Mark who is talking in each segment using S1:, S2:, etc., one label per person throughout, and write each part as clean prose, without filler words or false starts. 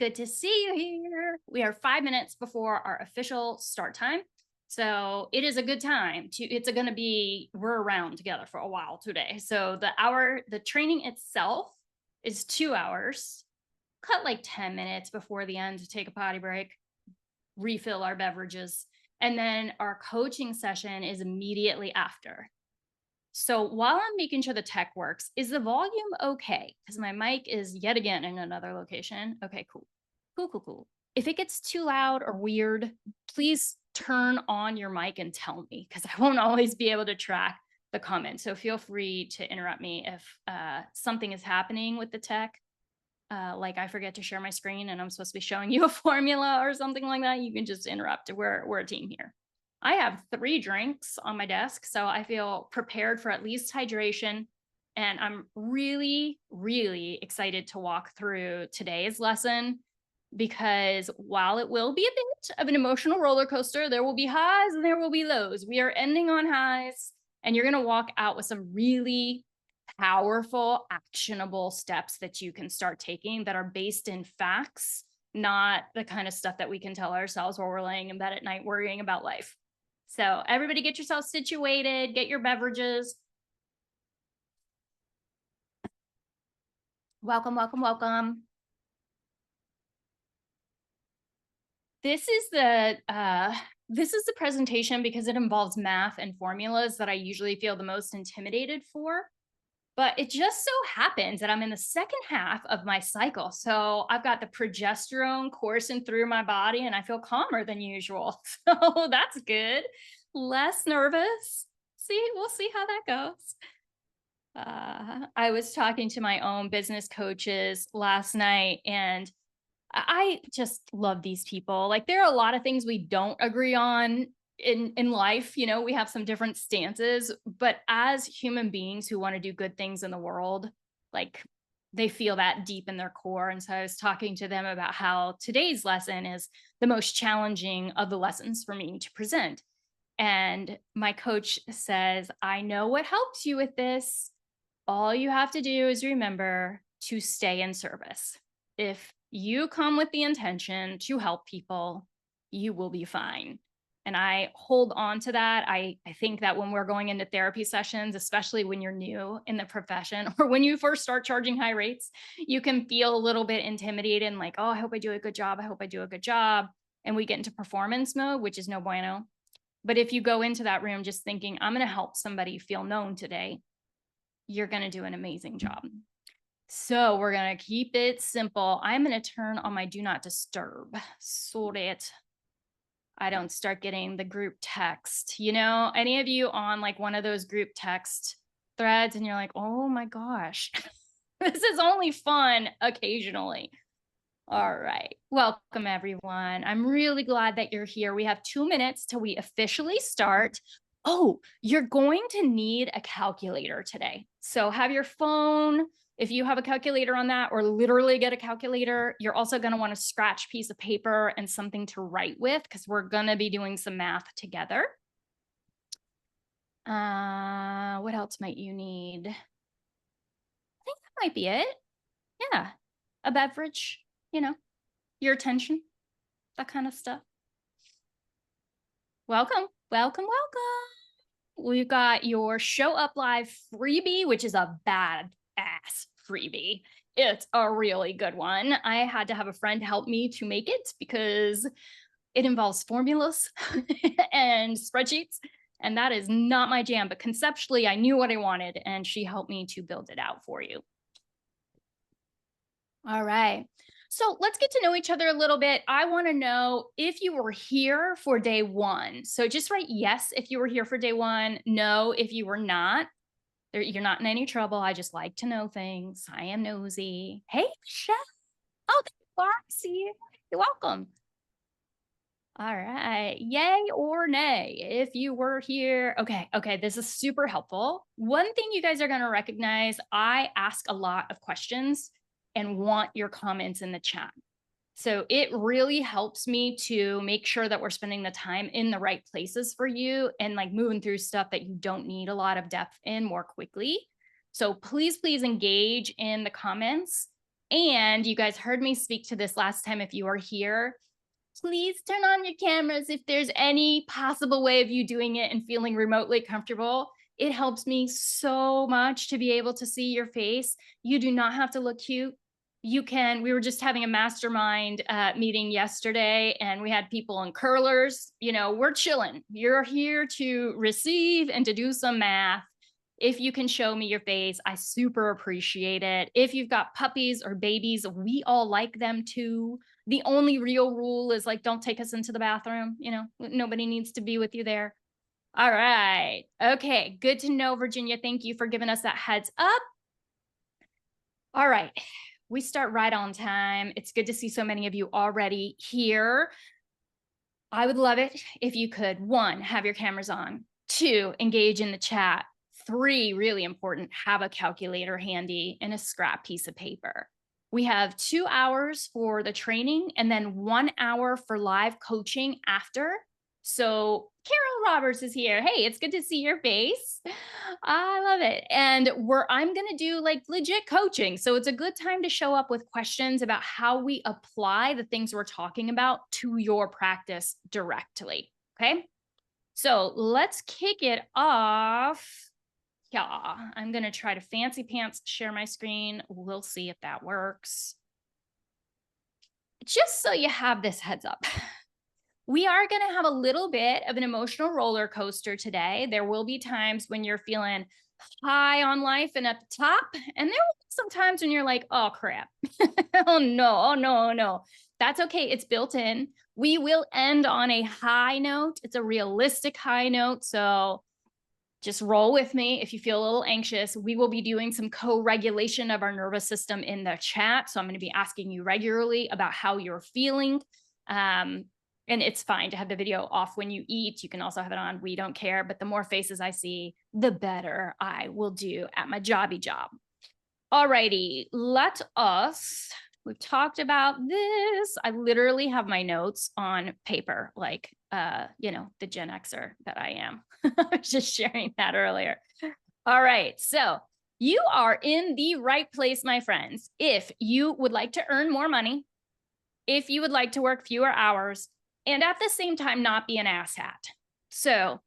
S1: good to see you here. We are 5 minutes before our official start time. So it is a good time we're around together for a while today. So the training itself is 2 hours, cut like 10 minutes before the end to take a potty break, refill our beverages. And then our coaching session is immediately after. So while I'm making sure the tech works, is the volume okay? Because my mic is yet again in another location. Okay, cool. Cool. If it gets too loud or weird, please turn on your mic and tell me, because I won't always be able to track the comments. So feel free to interrupt me if something is happening with the tech. Like I forget to share my screen and I'm supposed to be showing you a formula or something like that. You can just interrupt. We're a team here. I have 3 drinks on my desk, so I feel prepared for at least hydration. And I'm really, really excited to walk through today's lesson, because while it will be a bit of an emotional roller coaster, there will be highs and there will be lows. We are ending on highs, and you're going to walk out with some really powerful, actionable steps that you can start taking that are based in facts, not the kind of stuff that we can tell ourselves while we're laying in bed at night worrying about life. So everybody get yourself situated, get your beverages. Welcome. This is the presentation because it involves math and formulas that I usually feel the most intimidated for. But it just so happens that I'm in the second half of my cycle. So I've got the progesterone coursing through my body and I feel calmer than usual. So that's good. Less nervous. We'll see how that goes. I was talking to my own business coaches last night, and I just love these people. Like, there are a lot of things we don't agree on in life. You know, we have some different stances, but as human beings who want to do good things in the world, like, they feel that deep in their core. And so I was talking to them about how today's lesson is the most challenging of the lessons for me to present. And my coach says, I know what helps you with this. All you have to do is remember to stay in service. If you come with the intention to help people, you will be fine. And I hold on to that. I think that when we're going into therapy sessions, especially when you're new in the profession or when you first start charging high rates, you can feel a little bit intimidated and like, oh, I hope I do a good job. And we get into performance mode, which is no bueno. But if you go into that room just thinking, I'm going to help somebody feel known today, you're going to do an amazing job. So we're going to keep it simple. I'm going to turn on my do not disturb so that I don't start getting the group text. You know, any of you on like one of those group text threads and you're like, oh my gosh, this is only fun occasionally. All right. Welcome, everyone. I'm really glad that you're here. We have 2 minutes till we officially start. Oh, you're going to need a calculator today. So have your phone. If you have a calculator on that, or literally get a calculator, you're also going to want a scratch piece of paper and something to write with, because we're going to be doing some math together. What else might you need? I think that might be it. Yeah. A beverage, you know, your attention, that kind of stuff. Welcome. We've got your Show Up Live freebie, which is a badass freebie. It's a really good one. I had to have a friend help me to make it because it involves formulas and spreadsheets, and that is not my jam. But conceptually, I knew what I wanted, and she helped me to build it out for you. All right. So let's get to know each other a little bit. I want to know if you were here for day 1. So just write yes if you were here for day 1, no if you were not. You're not in any trouble. I just like to know things. I am nosy. Hey, Michelle. Oh, there you are. I see you. You're welcome. All right. Yay or nay if you were here. Okay. This is super helpful. One thing you guys are going to recognize, I ask a lot of questions and want your comments in the chat. So it really helps me to make sure that we're spending the time in the right places for you and like moving through stuff that you don't need a lot of depth in more quickly. So please engage in the comments. And you guys heard me speak to this last time if you were here. Please turn on your cameras if there's any possible way of you doing it and feeling remotely comfortable. It helps me so much to be able to see your face. You do not have to look cute. We were just having a mastermind meeting yesterday and we had people in curlers. We're chilling. You're here to receive and to do some math. If you can show me your face, I super appreciate it. If you've got puppies or babies, we all like them too. The only real rule is like, don't take us into the bathroom. Nobody needs to be with you there. All right. Okay. Good to know, Virginia. Thank you for giving us that heads up. All right. We start right on time. It's good to see so many of you already here. I would love it if you could, 1, have your cameras on, 2, engage in the chat, 3, really important, have a calculator handy and a scrap piece of paper. We have 2 hours for the training and then 1 hour for live coaching after. So Carol Roberts is here. Hey, it's good to see your face. I love it. And I'm going to do like legit coaching. So it's a good time to show up with questions about how we apply the things we're talking about to your practice directly. Okay. So let's kick it off. Yeah, I'm going to try to fancy pants share my screen. We'll see if that works. Just so you have this heads up. We are going to have a little bit of an emotional roller coaster today. There will be times when you're feeling high on life and at the top, and there will be some times when you're like, oh crap. Oh no. That's okay. It's built in. We will end on a high note. It's a realistic high note. So just roll with me. If you feel a little anxious, we will be doing some co-regulation of our nervous system in the chat. So I'm going to be asking you regularly about how you're feeling. And it's fine to have the video off when you eat. You can also have it on. We don't care. But the more faces I see, the better I will do at my jobby job. All righty. We've talked about this. I literally have my notes on paper, like, the Gen Xer that I am. I was just sharing that earlier. All right. So you are in the right place, my friends. If you would like to earn more money, if you would like to work fewer hours, and at the same time, not be an asshat. So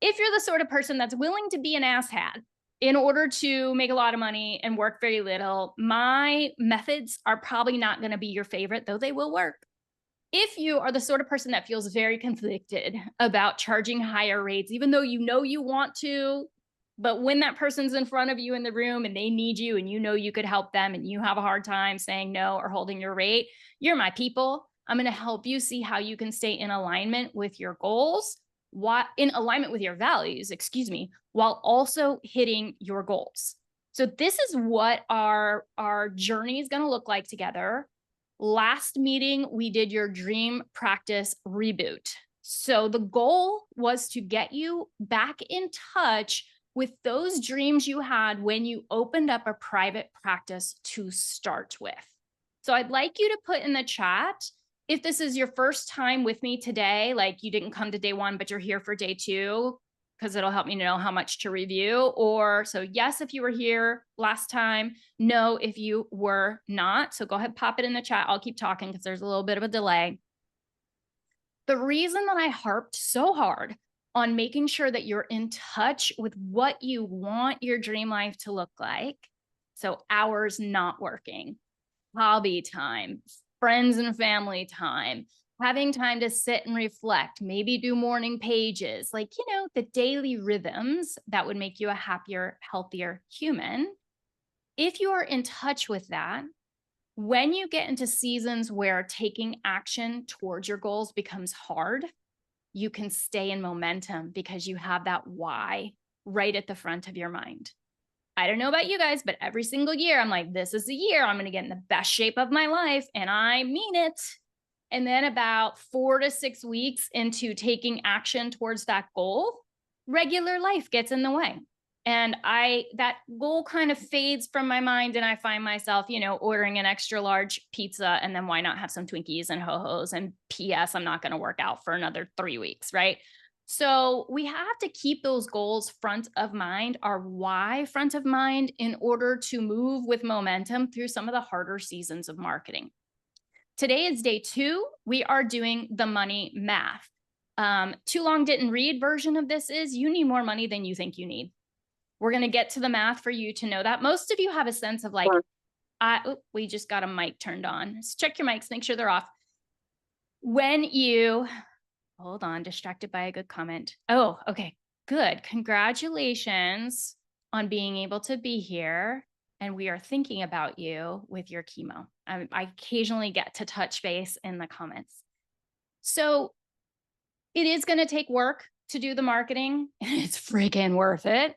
S1: if you're the sort of person that's willing to be an asshat in order to make a lot of money and work very little, my methods are probably not going to be your favorite, though they will work. If you are the sort of person that feels very conflicted about charging higher rates, even though you know you want to, but when that person's in front of you in the room and they need you and you know you could help them and you have a hard time saying no or holding your rate, you're my people. I'm going to help you see how you can stay in alignment with your goals, in alignment with your values, while also hitting your goals. So this is what our journey is going to look like together. Last meeting, we did your dream practice reboot. So the goal was to get you back in touch with those dreams you had when you opened up a private practice to start with. So I'd like you to put in the chat, if this is your first time with me today, like you didn't come to day 1, but you're here for day 2, because it'll help me know how much to review. Or so yes, if you were here last time, no, if you were not. So go ahead, pop it in the chat. I'll keep talking because there's a little bit of a delay. The reason that I harped so hard on making sure that you're in touch with what you want your dream life to look like. So hours not working, hobby time, friends and family time, having time to sit and reflect, maybe do morning pages, like, the daily rhythms that would make you a happier, healthier human. If you are in touch with that, when you get into seasons where taking action towards your goals becomes hard, you can stay in momentum because you have that why right at the front of your mind. I don't know about you guys, but every single year I'm like, this is the year I'm going to get in the best shape of my life. And I mean it. And then about 4 to 6 weeks into taking action towards that goal, regular life gets in the way. And that goal kind of fades from my mind and I find myself, ordering an extra large pizza and then why not have some Twinkies and ho-hos and PS, I'm not going to work out for another 3 weeks, right? So we have to keep those goals front of mind, our why front of mind, in order to move with momentum through some of the harder seasons of marketing. Today is day 2. We are doing the money math. Too long didn't read version of this is you need more money than you think you need. We're going to get to the math for you to know that. Most of you have a sense of like, we just got a mic turned on. So check your mics, make sure they're off. When you, hold on, distracted by a good comment. Oh, okay, good. Congratulations on being able to be here. And we are thinking about you with your chemo. I occasionally get to touch base in the comments. So it is going to take work to do the marketing, and it's freaking worth it.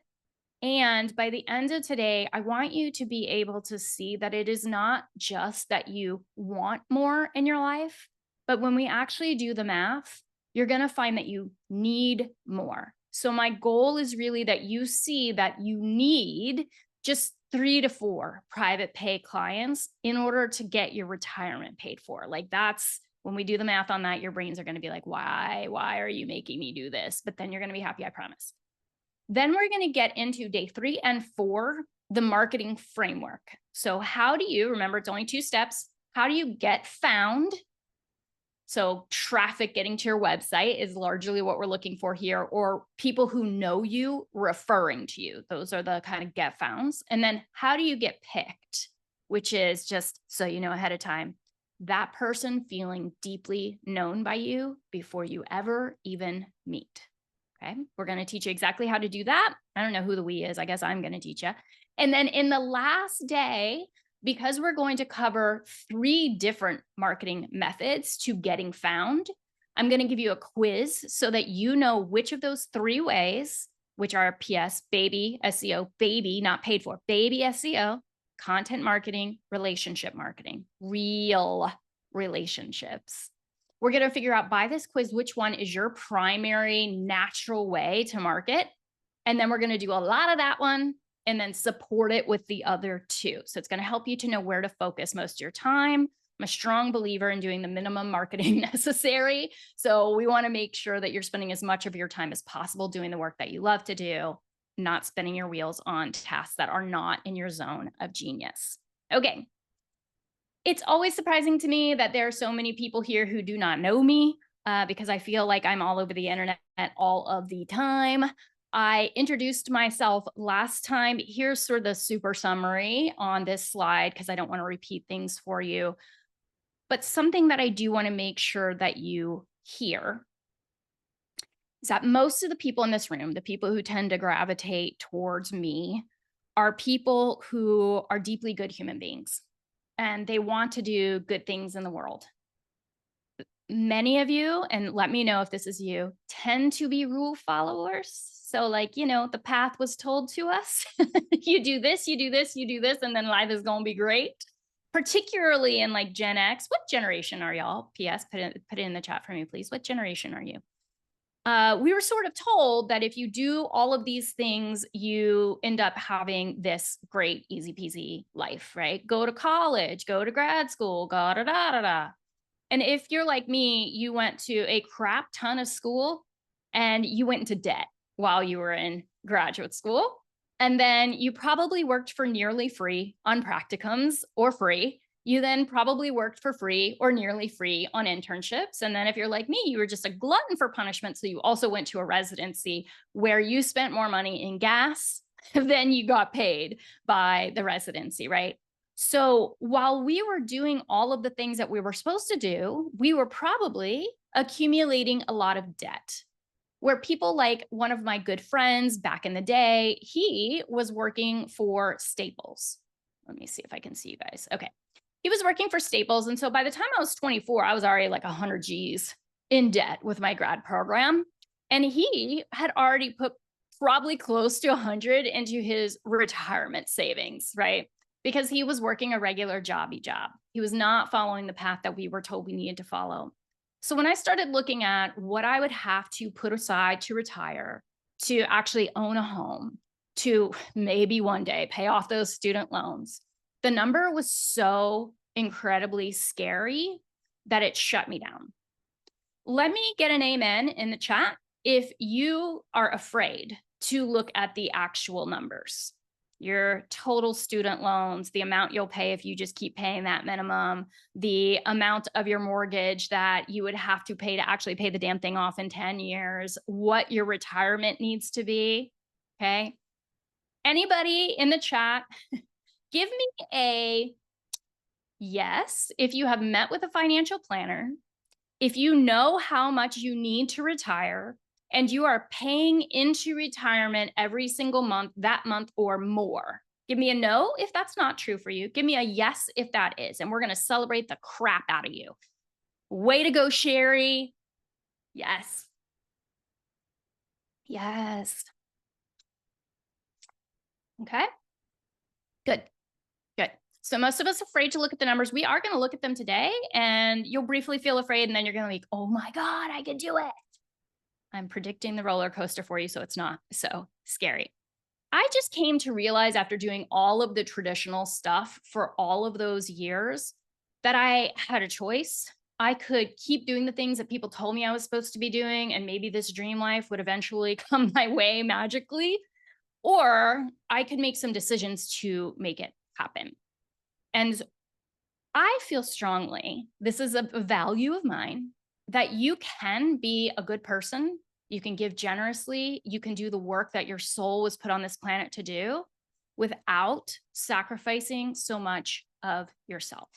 S1: And by the end of today, I want you to be able to see that it is not just that you want more in your life, but when we actually do the math, you're going to find that you need more. So my goal is really that you see that you need just 3 to 4 private pay clients in order to get your retirement paid for. Like that's when we do the math on that, your brains are going to be like, why are you making me do this? But then you're going to be happy, I promise. Then we're going to get into day 3 and 4, the marketing framework. So how do you, remember it's only 2 steps, how do you get found? So traffic getting to your website is largely what we're looking for here, or people who know you referring to you. Those are the kind of get founds. And then how do you get picked, which is just so you know ahead of time, that person feeling deeply known by you before you ever even meet. Okay, we're going to teach you exactly how to do that. I don't know who the we is. I guess I'm going to teach you. And then in the last day, because we're going to cover 3 different marketing methods to getting found, I'm going to give you a quiz so that you know which of those 3 ways, which are PS, baby SEO, baby, not paid for, baby SEO, content marketing, relationship marketing, real relationships. We're going to figure out by this quiz which one is your primary natural way to market. And then we're going to do a lot of that one and then support it with the other 2. So it's going to help you to know where to focus most of your time. I'm a strong believer in doing the minimum marketing necessary. So we want to make sure that you're spending as much of your time as possible doing the work that you love to do, not spinning your wheels on tasks that are not in your zone of genius. Okay. It's always surprising to me that there are so many people here who do not know me because I feel like I'm all over the internet all of the time. I introduced myself last time. Here's sort of the super summary on this slide because I don't want to repeat things for you. But something that I do want to make sure that you hear is that most of the people in this room, the people who tend to gravitate towards me, are people who are deeply good human beings. And they want to do good things in the world. Many of you, and let me know if this is you, tend to be rule followers. So like, you know, the path was told to us. You do this, you do this, you do this, and then life is going to be great. Particularly in like Gen X. What generation are y'all? PS, put it in the chat for me, please. What generation are you? We were sort of told that if you do all of these things, you end up having this great easy peasy life, right? Go to college, go to grad school, da da da da da. And if you're like me, you went to a crap ton of school and you went into debt while you were in graduate school. And then you probably worked for nearly free on practicums or free. You then probably worked for free or nearly free on internships. And then if you're like me, you were just a glutton for punishment. So you also went to a residency where you spent more money in gas than you got paid by the residency, right? So while we were doing all of the things that we were supposed to do, we were probably accumulating a lot of debt. Where people like one of my good friends back in the day, he was working for Staples. Let me see if I can see you guys. Okay. He was working for Staples. And so by the time I was 24, I was already like 100 G's in debt with my grad program. And he had already put probably close to 100 into his retirement savings, right? Because he was working a regular job. He was not following the path that we were told we needed to follow. So when I started looking at what I would have to put aside to retire, to actually own a home, to maybe one day pay off those student loans, the number was so incredibly scary that it shut me down. Let me get an amen in the chat if you are afraid to look at the actual numbers, your total student loans, the amount you'll pay if you just keep paying that minimum, the amount of your mortgage that you would have to pay to actually pay the damn thing off in 10 years, what your retirement needs to be. Okay. Anybody in the chat, give me a yes if you have met with a financial planner, if you know how much you need to retire, and you are paying into retirement every single month, that month or more. Give me a no if that's not true for you. Give me a yes if that is. And we're going to celebrate the crap out of you. Way to go, Sherry. Yes. Yes. Okay. Good. Good. So most of us are afraid to look at the numbers. We are going to look at them today, and you'll briefly feel afraid, and then you're going to be, oh my God, I can do it. I'm predicting the roller coaster for you, so it's not so scary. I just came to realize after doing all of the traditional stuff for all of those years that I had a choice. I could keep doing the things that people told me I was supposed to be doing, and maybe this dream life would eventually come my way magically, or I could make some decisions to make it happen. And I feel strongly, this is a value of mine, that you can be a good person. You can give generously. You can do the work that your soul was put on this planet to do without sacrificing so much of yourself.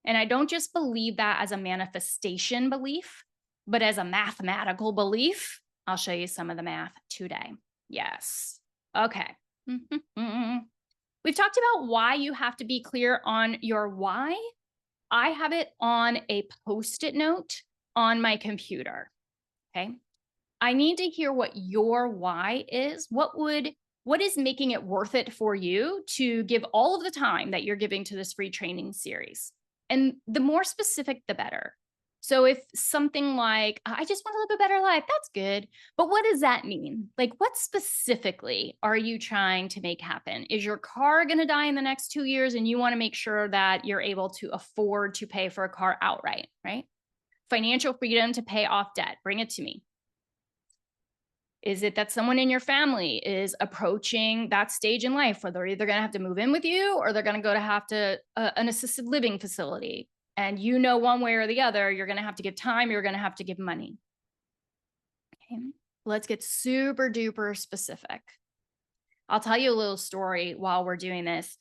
S1: And I don't just believe that as a manifestation belief, but as a mathematical belief. I'll show you some of the math today. Yes. Okay. We've talked about why you have to be clear on your why. I have it on a Post-it note on my computer. Okay. I need to hear what your why is. What is making it worth it for you to give all of the time that you're giving to this free training series? And the more specific, the better. So if something like, I just want to live a better life, that's good. But what does that mean? Like, what specifically are you trying to make happen? Is your car going to die in the next 2 years and you want to make sure that you're able to afford to pay for a car outright, right? Financial freedom to pay off debt. Bring it to me. Is it that someone in your family is approaching that stage in life where they're either going to have to move in with you or they're going to go to have to an assisted living facility? And you know, one way or the other, you're going to have to give time, you're going to have to give money. Okay. Let's get super duper specific. I'll tell you a little story while we're doing this.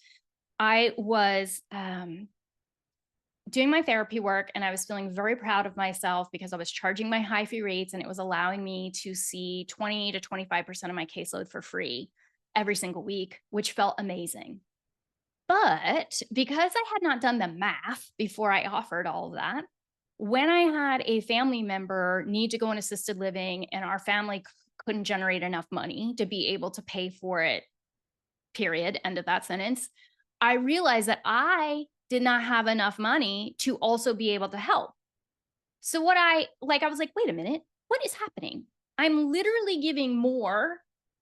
S1: I was doing my therapy work and I was feeling very proud of myself because I was charging my high fee rates and it was allowing me to see 20 to 25% of my caseload for free every single week, which felt amazing. But because I had not done the math before I offered all of that, when I had a family member need to go in assisted living and our family couldn't generate enough money to be able to pay for it, period, end of that sentence, I realized that I did not have enough money to also be able to help. So I was like, wait a minute, what is happening? I'm literally giving more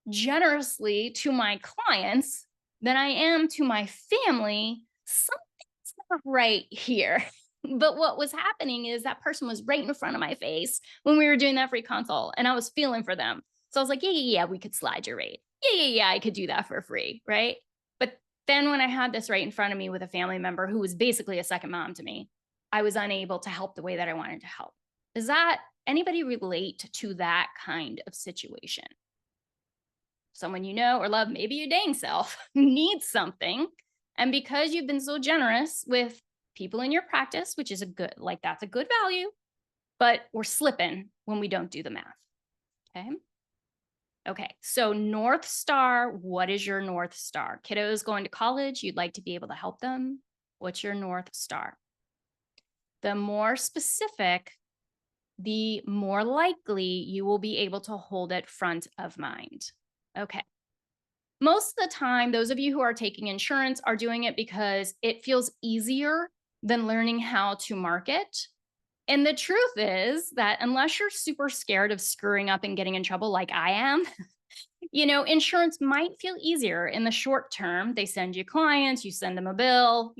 S1: generously to my clients than I am to my family. Something's not right here. But what was happening is that person was right in front of my face when we were doing that free consult and I was feeling for them. So I was like, yeah, we could slide your rate. Yeah, I could do that for free, right? But then when I had this right in front of me with a family member who was basically a second mom to me, I was unable to help the way that I wanted to help. Does that anybody relate to that kind of situation? Someone you know or love, maybe your dang self, needs something. And because you've been so generous with people in your practice, which is that's a good value, but we're slipping when we don't do the math. Okay. So North Star, what is your North Star? Kiddos going to college, you'd like to be able to help them. What's your North Star? The more specific, the more likely you will be able to hold it front of mind. Okay. Most of the time, those of you who are taking insurance are doing it because it feels easier than learning how to market. And the truth is that unless you're super scared of screwing up and getting in trouble like I am, insurance might feel easier in the short term. They send you clients, you send them a bill,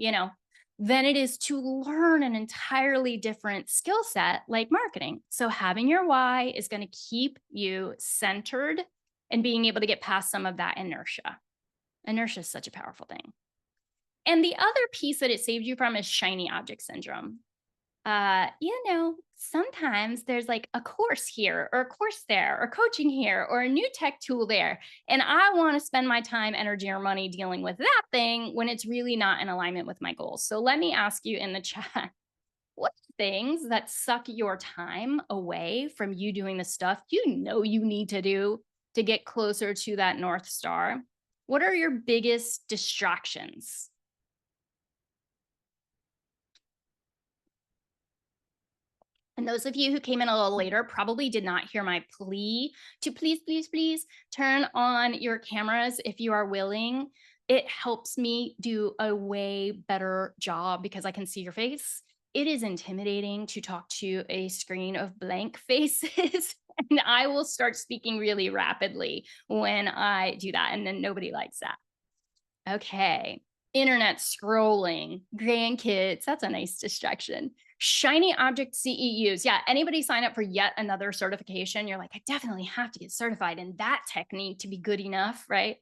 S1: than it is to learn an entirely different skill set like marketing. So having your why is going to keep you centered and being able to get past some of that inertia. Inertia is such a powerful thing. And the other piece that it saved you from is shiny object syndrome. Sometimes there's like a course here or a course there or coaching here or a new tech tool there. And I want to spend my time, energy, or money dealing with that thing when it's really not in alignment with my goals. So let me ask you in the chat, what are things that suck your time away from you doing the stuff you know you need to do to get closer to that North Star? What are your biggest distractions? And those of you who came in a little later probably did not hear my plea to please, please, please turn on your cameras if you are willing. It helps me do a way better job because I can see your face. It is intimidating to talk to a screen of blank faces. And I will start speaking really rapidly when I do that. And then nobody likes that. Okay. Internet scrolling, grandkids. That's a nice distraction. Shiny object CEUs. Yeah. Anybody sign up for yet another certification? You're like, I definitely have to get certified in that technique to be good enough, right?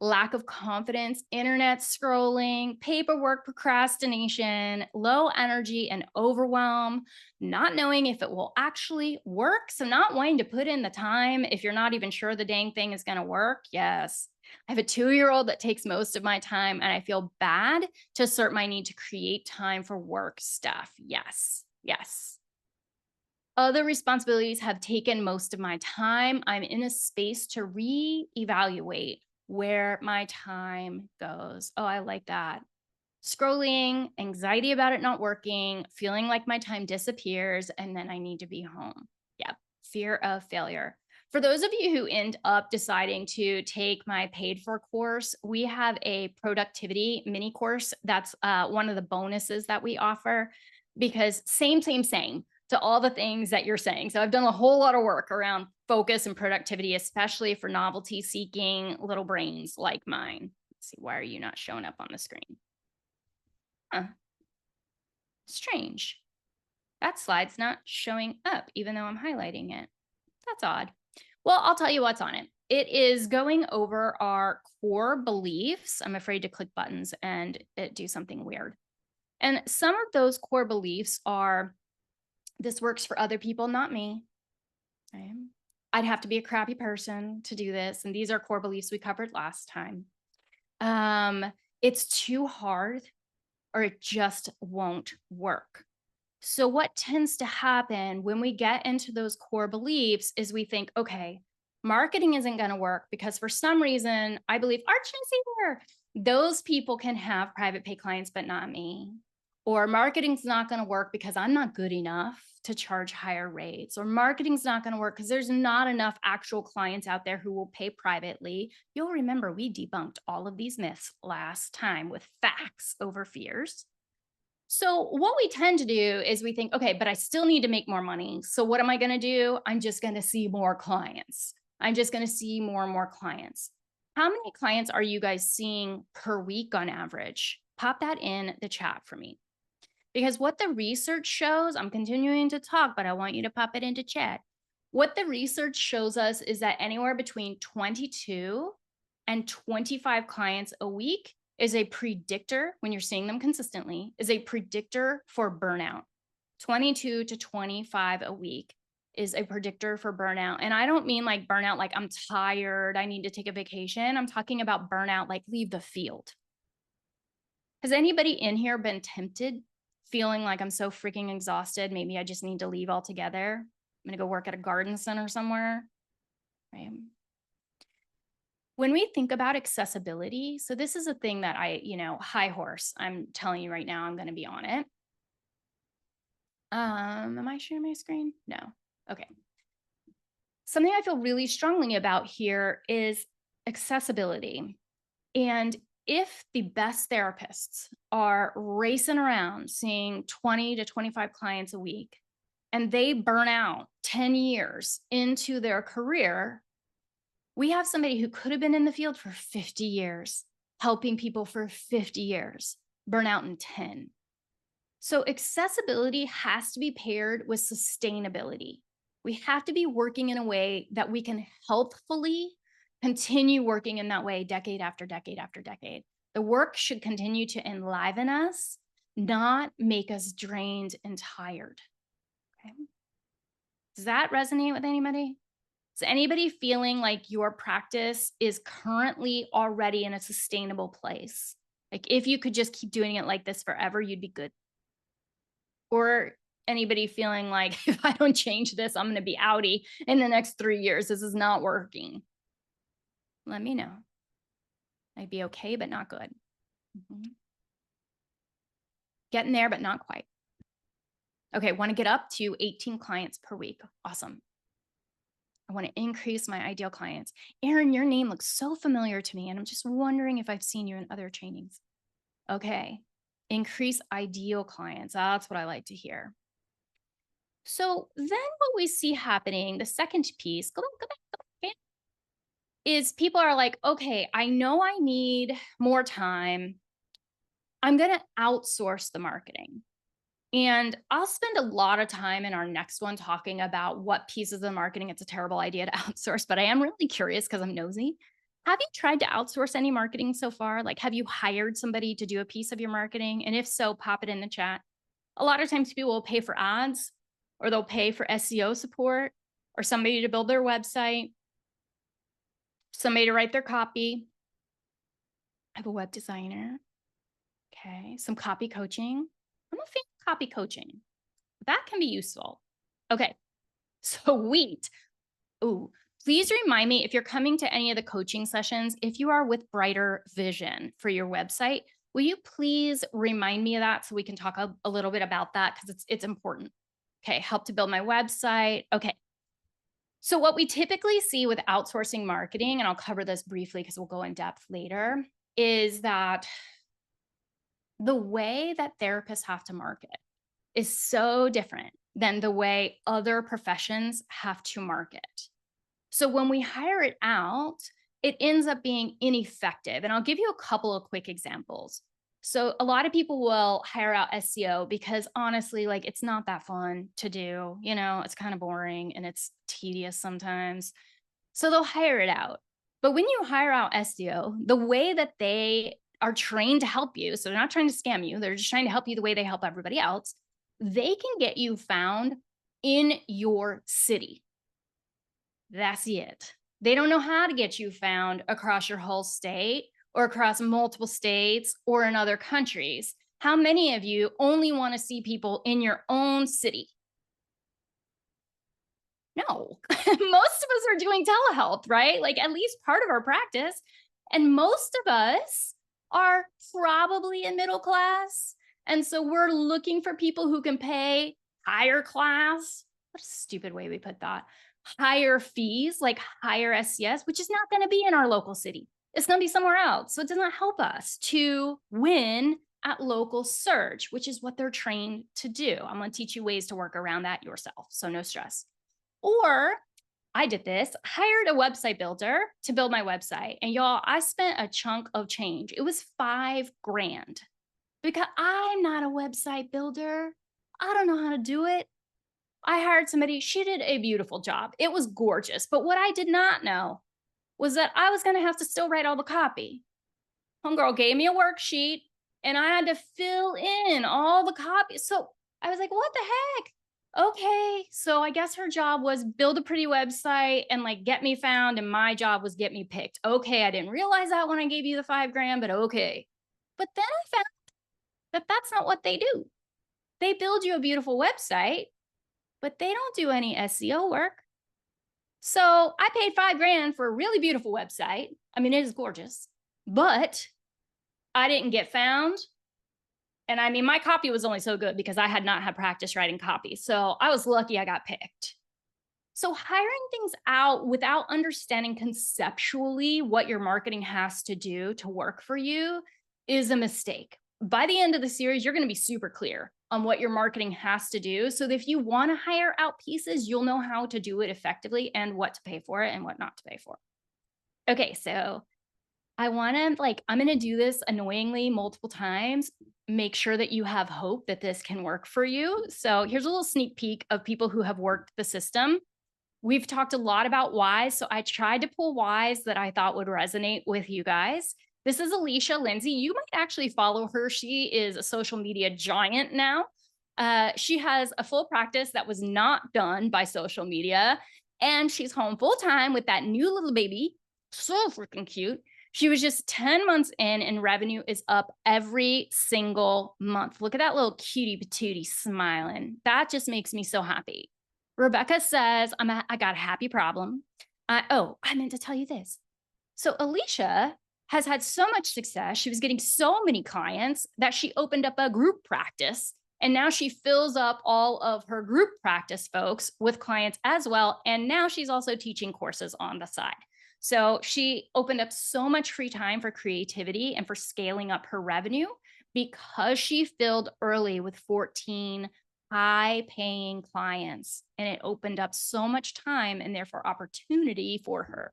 S1: Lack of confidence, internet scrolling, paperwork procrastination, low energy and overwhelm, not knowing if it will actually work. So, not wanting to put in the time if you're not even sure the dang thing is going to work. Yes. I have a 2-year-old that takes most of my time, and I feel bad to assert my need to create time for work stuff. Yes. Yes. Other responsibilities have taken most of my time. I'm in a space to reevaluate where my time goes. Oh, I like that. Scrolling, anxiety about it not working, feeling like my time disappears, and then I need to be home. Yep. Fear of failure. For those of you who end up deciding to take my paid for course, we have a productivity mini course. That's one of the bonuses that we offer because same to all the things that you're saying. So I've done a whole lot of work around focus and productivity, especially for novelty seeking little brains like mine. Let's see, why are you not showing up on the screen? Huh. Strange. That slide's not showing up, even though I'm highlighting it. That's odd. Well, I'll tell you what's on it. It is going over our core beliefs. I'm afraid to click buttons and it do something weird. And some of those core beliefs are, this works for other people, not me. Right? I'd have to be a crappy person to do this. And these are core beliefs we covered last time. It's too hard or it just won't work. So what tends to happen when we get into those core beliefs is we think, okay, marketing isn't going to work because for some reason, I believe Archie's here. Those people can have private pay clients, but not me. Or marketing's not going to work because I'm not good enough to charge higher rates. Or marketing's not going to work because there's not enough actual clients out there who will pay privately. You'll remember we debunked all of these myths last time with facts over fears. So what we tend to do is we think, okay, but I still need to make more money. So what am I going to do? I'm just going to see more clients. I'm just going to see more and more clients. How many clients are you guys seeing per week on average? Pop that in the chat for me. Because what the research shows, I'm continuing to talk, but I want you to pop it into chat. What the research shows us is that anywhere between 22 and 25 clients a week is a predictor, when you're seeing them consistently, is a predictor for burnout. 22 to 25 a week is a predictor for burnout. And I don't mean like burnout, like I'm tired, I need to take a vacation. I'm talking about burnout, like leave the field. Has anybody in here been tempted, feeling like I'm so freaking exhausted, maybe I just need to leave altogether? I'm gonna go work at a garden center somewhere, right? When we think about accessibility, so this is a thing that high horse, I'm telling you right now, I'm going to be on it. Am I sharing my screen? No. Okay. Something I feel really strongly about here is accessibility. And if the best therapists are racing around seeing 20 to 25 clients a week, and they burn out 10 years into their career, we have somebody who could have been in the field for 50 years, helping people for 50 years, burnout in 10. So accessibility has to be paired with sustainability. We have to be working in a way that we can healthfully continue working in that way decade after decade after decade. The work should continue to enliven us, not make us drained and tired. Okay. Does that resonate with anybody? Is anybody feeling like your practice is currently already in a sustainable place? Like if you could just keep doing it like this forever, you'd be good. Or anybody feeling like if I don't change this, I'm going to be outie in the next 3 years. This is not working. Let me know. I'd be okay, but not good. Getting there, but not quite. Okay, want to get up to 18 clients per week. Awesome. I want to increase my ideal clients. Erin, your name looks so familiar to me, and I'm just wondering if I've seen you in other trainings. Okay, increase ideal clients. That's what I like to hear. So then what we see happening, the second piece, go back, is people are like, okay, I know I need more time. I'm going to outsource the marketing. And I'll spend a lot of time in our next one talking about what pieces of marketing it's a terrible idea to outsource, but I am really curious because I'm nosy. Have you tried to outsource any marketing so far? Like, have you hired somebody to do a piece of your marketing? And if so, pop it in the chat. A lot of times people will pay for ads, or they'll pay for SEO support, or somebody to build their website, somebody to write their copy. I have a web designer. Okay, some copy coaching. I'm a fan of copy coaching. That can be useful. Okay, sweet. Ooh, please remind me if you're coming to any of the coaching sessions, if you are with Brighter Vision for your website, will you please remind me of that so we can talk a little bit about that because it's important. Okay, help to build my website. Okay. So what we typically see with outsourcing marketing, and I'll cover this briefly because we'll go in depth later, is that the way that therapists have to market is so different than the way other professions have to market. So when we hire it out, it ends up being ineffective. And I'll give you a couple of quick examples. So a lot of people will hire out SEO because honestly, like it's not that fun to do, you know, it's kind of boring and it's tedious sometimes. So they'll hire it out. But when you hire out SEO, the way that they are trained to help you, so they're not trying to scam you, they're just trying to help you the way they help everybody else, they can get you found in your city. That's it. They don't know how to get you found across your whole state or across multiple states or in other countries. How many of you only want to see people in your own city? No, most of us are doing telehealth, right? Like at least part of our practice. And most of us are probably in middle class. And so we're looking for people who can pay higher class. What a stupid way we put that. Higher fees, like higher SCS, which is not going to be in our local city. It's going to be somewhere else. So it does not help us to win at local search, which is what they're trained to do. I'm going to teach you ways to work around that yourself. So no stress. Or I did this, hired a website builder to build my website. And y'all, I spent a chunk of change. It was $5,000 because I'm not a website builder. I don't know how to do it. I hired somebody, she did a beautiful job. It was gorgeous. But what I did not know was that I was going to have to still write all the copy. Homegirl gave me a worksheet and I had to fill in all the copy. So I was like, what the heck? Okay. So I guess her job was build a pretty website and like get me found. And my job was get me picked. Okay. I didn't realize that when I gave you the $5,000, but okay. But then I found that that's not what they do. They build you a beautiful website, but they don't do any SEO work. So I paid $5,000 for a really beautiful website. I mean, it is gorgeous, but I didn't get found. And I mean, my copy was only so good because I had not had practice writing copy. So I was lucky I got picked. So hiring things out without understanding conceptually what your marketing has to do to work for you is a mistake. By the end of the series, you're going to be super clear on what your marketing has to do. So that if you want to hire out pieces, you'll know how to do it effectively and what to pay for it and what not to pay for. Okay, so I'm going to do this annoyingly multiple times. make sure that you have hope that this can work for you. So here's a little sneak peek of people who have worked the system. We've talked a lot about whys, so I tried to pull whys that I thought would resonate with you guys. This is Alicia Lindsay. You might actually follow her. She is a social media giant now. She has a full practice that was not done by social media, and she's home full time with that new little baby. So freaking cute. She was just 10 months in, and revenue is up every single month. Look at that little cutie patootie smiling. That just makes me so happy. Rebecca says, I got a happy problem. I meant to tell you this. So Alicia has had so much success. She was getting so many clients that she opened up a group practice. And now she fills up all of her group practice folks with clients as well. And now she's also teaching courses on the side. So she opened up so much free time for creativity and for scaling up her revenue because she filled early with 14 high-paying clients, and it opened up so much time and therefore opportunity for her.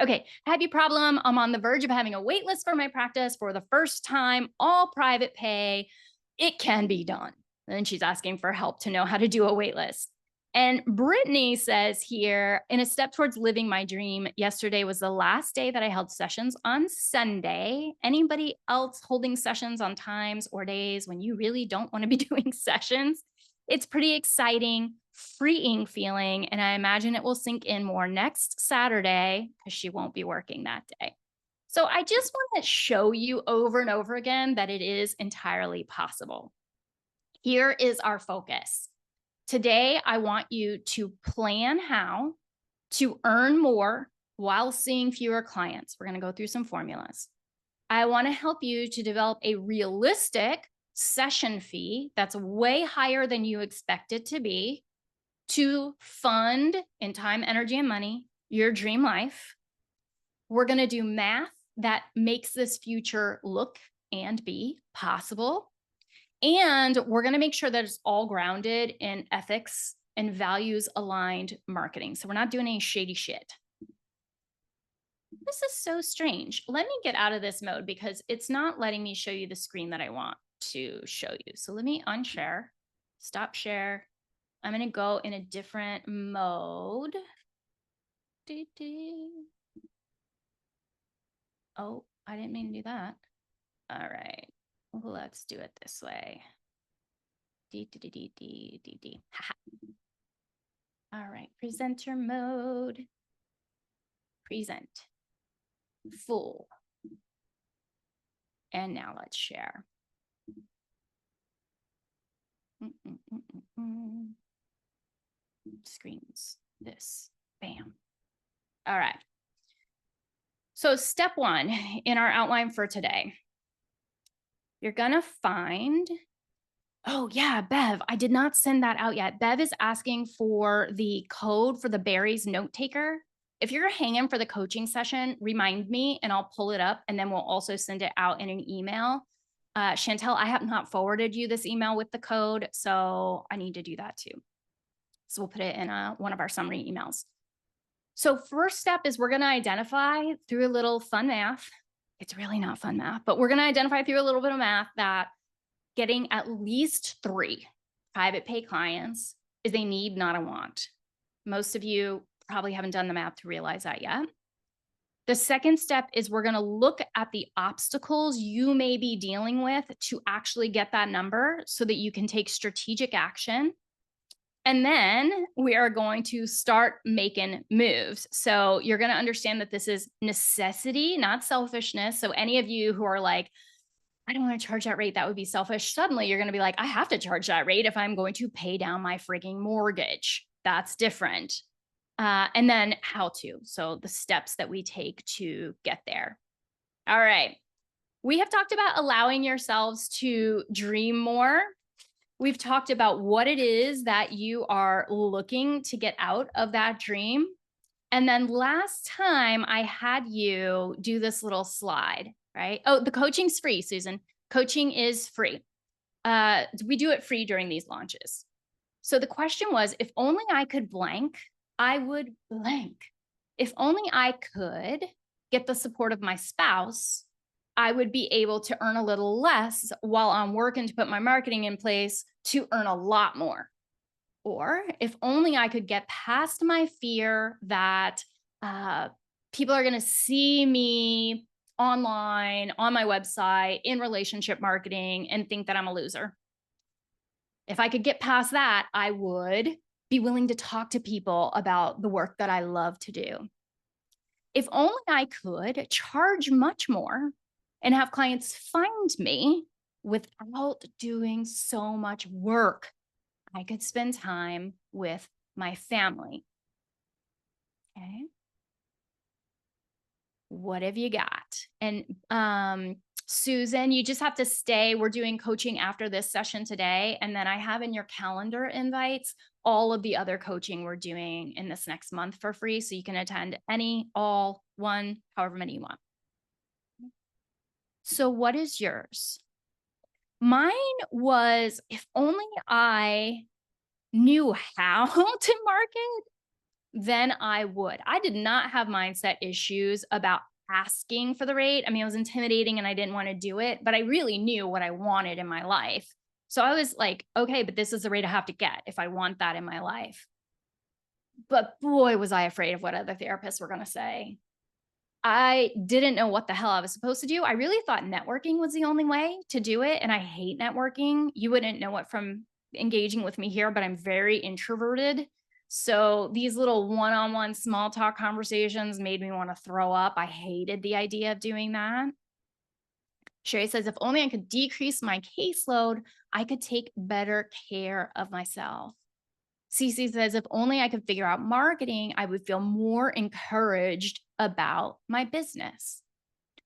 S1: Okay, happy problem. I'm on the verge of having a wait list for my practice for the first time, all private pay. It can be done. And then she's asking for help to know how to do a wait list. And Brittany says here, in a step towards living my dream, yesterday was the last day that I held sessions on Sunday. Anybody else holding sessions on times or days when you really don't want to be doing sessions? It's pretty exciting, freeing feeling, and I imagine it will sink in more next Saturday because she won't be working that day. So I just want to show you over and over again that it is entirely possible. Here is our focus. Today, I want you to plan how to earn more while seeing fewer clients. We're going to go through some formulas. I want to help you to develop a realistic session fee that's way higher than you expect it to be to fund in time, energy, and money your dream life. We're going to do math that makes this future look and be possible. And we're going to make sure that it's all grounded in ethics and values aligned marketing. So we're not doing any shady shit. This is so strange. Let me get out of this mode because it's not letting me show you the screen that I want to show you. So let me unshare, stop share. I'm going to go in a different mode. Oh, I didn't mean to do that. All right. Let's do it this way. All right, presenter mode. Present. Full. And now let's share. Screens. This. Bam. All right. So step one in our outline for today. You're gonna find, oh yeah, Bev, I did not send that out yet. Bev is asking for the code for the Barry's note taker. If you're hanging for the coaching session, remind me and I'll pull it up and then we'll also send it out in an email. Chantel, I have not forwarded you this email with the code, so I need to do that too. So we'll put it in one of our summary emails. So first step is we're gonna identify through a little fun math. It's really not fun math, but we're going to identify through a little bit of math that getting at least 3 private pay clients is a need, not a want. Most of you probably haven't done the math to realize that yet. The second step is we're going to look at the obstacles you may be dealing with to actually get that number so that you can take strategic action. And then we are going to start making moves. So you're going to understand that this is necessity, not selfishness. So any of you who are like, I don't want to charge that rate, that would be selfish. Suddenly you're going to be like, I have to charge that rate if I'm going to pay down my frigging mortgage. That's different. And then how to. So the steps that we take to get there. All right. We have talked about allowing yourselves to dream more. We've talked about what it is that you are looking to get out of that dream. And then last time I had you do this little slide, right? Oh, the coaching's free, Susan. Coaching is free. We do it free during these launches. So the question was, if only I could blank, I would blank. If only I could get the support of my spouse, I would be able to earn a little less while I'm working to put my marketing in place to earn a lot more. Or if only I could get past my fear that uh, people are going to see me online, on my website, in relationship marketing, and think that I'm a loser. If I could get past that, I would be willing to talk to people about the work that I love to do. If only I could charge much more and have clients find me without doing so much work. I could spend time with my family. Okay. What have you got? And Susan, you just have to stay. We're doing coaching after this session today. And then I have in your calendar invites all of the other coaching we're doing in this next month for free. So you can attend any, all, one, however many you want. So what is yours? Mine was, if only I knew how to market, then I would. I did not have mindset issues about asking for the rate. I mean, it was intimidating and I didn't want to do it, but I really knew what I wanted in my life. So I was like, okay, but this is the rate I have to get if I want that in my life. But boy, was I afraid of what other therapists were going to say. I didn't know what the hell I was supposed to do. I really thought networking was the only way to do it. And I hate networking. You wouldn't know it from engaging with me here, but I'm very introverted. So these little one-on-one small talk conversations made me want to throw up. I hated the idea of doing that. Sherry says, if only I could decrease my caseload, I could take better care of myself. Cece says, if only I could figure out marketing, I would feel more encouraged about my business.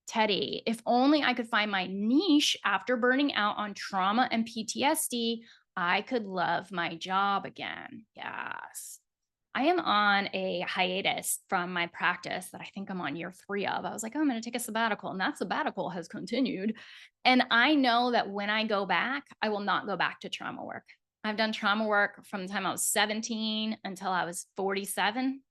S1: Teddy, if only I could find my niche after burning out on trauma and PTSD, I could love my job again. Yes. I am on a hiatus from my practice that I think I'm on year 3 of. I was like, oh, I'm going to take a sabbatical, and that sabbatical has continued. And I know that when I go back, I will not go back to trauma work. I've done trauma work from the time I was 17 until I was 47.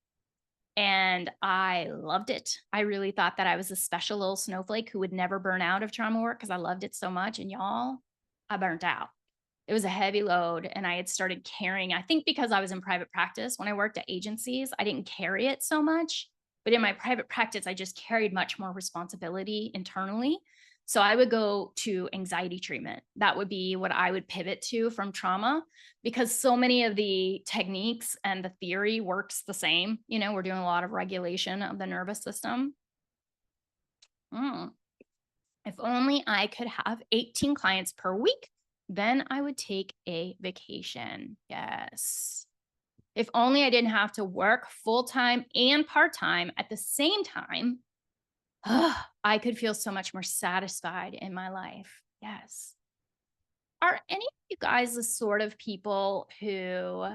S1: And I loved it. I really thought that I was a special little snowflake who would never burn out of trauma work because I loved it so much. And y'all, I burnt out. It was a heavy load. And I had started carrying, I think because I was in private practice, when I worked at agencies, I didn't carry it so much. But in my private practice, I just carried much more responsibility internally. So I would go to anxiety treatment. That would be what I would pivot to from trauma, because so many of the techniques and the theory works the same. You know, we're doing a lot of regulation of the nervous system. If only I could have 18 clients per week, then I would take a vacation. Yes. If only I didn't have to work full-time and part-time at the same time, I could feel so much more satisfied in my life. Yes. Are any of you guys the sort of people who,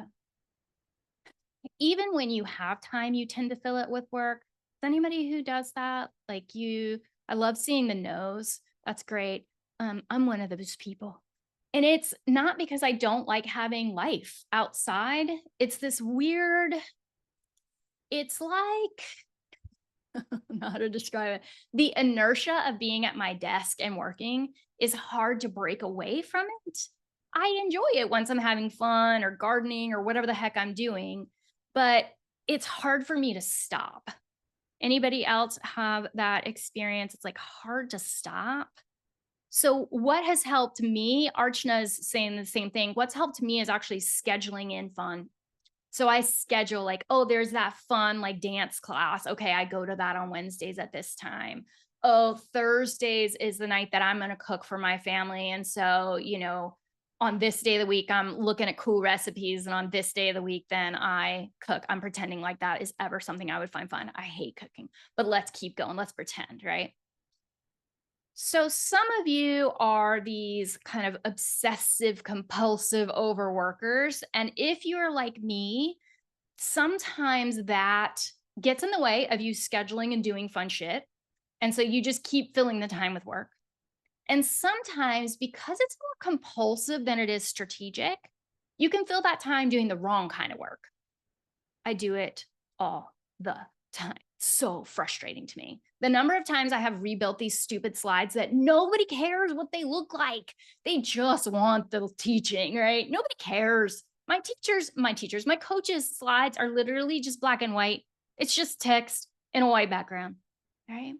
S1: even when you have time, you tend to fill it with work? Is anybody who does that? Like you, I love seeing the no's. That's great. I'm one of those people. And it's not because I don't like having life outside. It's this weird, it's like, how to describe it. The inertia of being at my desk and working is hard to break away from it. I enjoy it once I'm having fun or gardening or whatever the heck I'm doing, but it's hard for me to stop. Anybody else have that experience? It's like hard to stop. So what has helped me, Archana is saying the same thing. What's helped me is actually scheduling in fun. So I schedule like, oh, there's that fun like dance class. Okay, I go to that on Wednesdays at this time. Oh, Thursdays is the night that I'm going to cook for my family. And so, you know, on this day of the week, I'm looking at cool recipes. And on this day of the week, then I cook. I'm pretending like that is ever something I would find fun. I hate cooking, but let's keep going. Let's pretend, right? So some of you are these kind of obsessive, compulsive overworkers. And if you're like me, sometimes that gets in the way of you scheduling and doing fun shit. And so you just keep filling the time with work. And sometimes because it's more compulsive than it is strategic, you can fill that time doing the wrong kind of work. I do it all the time. So frustrating to me. The number of times I have rebuilt these stupid slides that nobody cares what they look like. They just want the teaching, right? Nobody cares. My coaches' slides are literally just black and white. It's just text in a white background, right?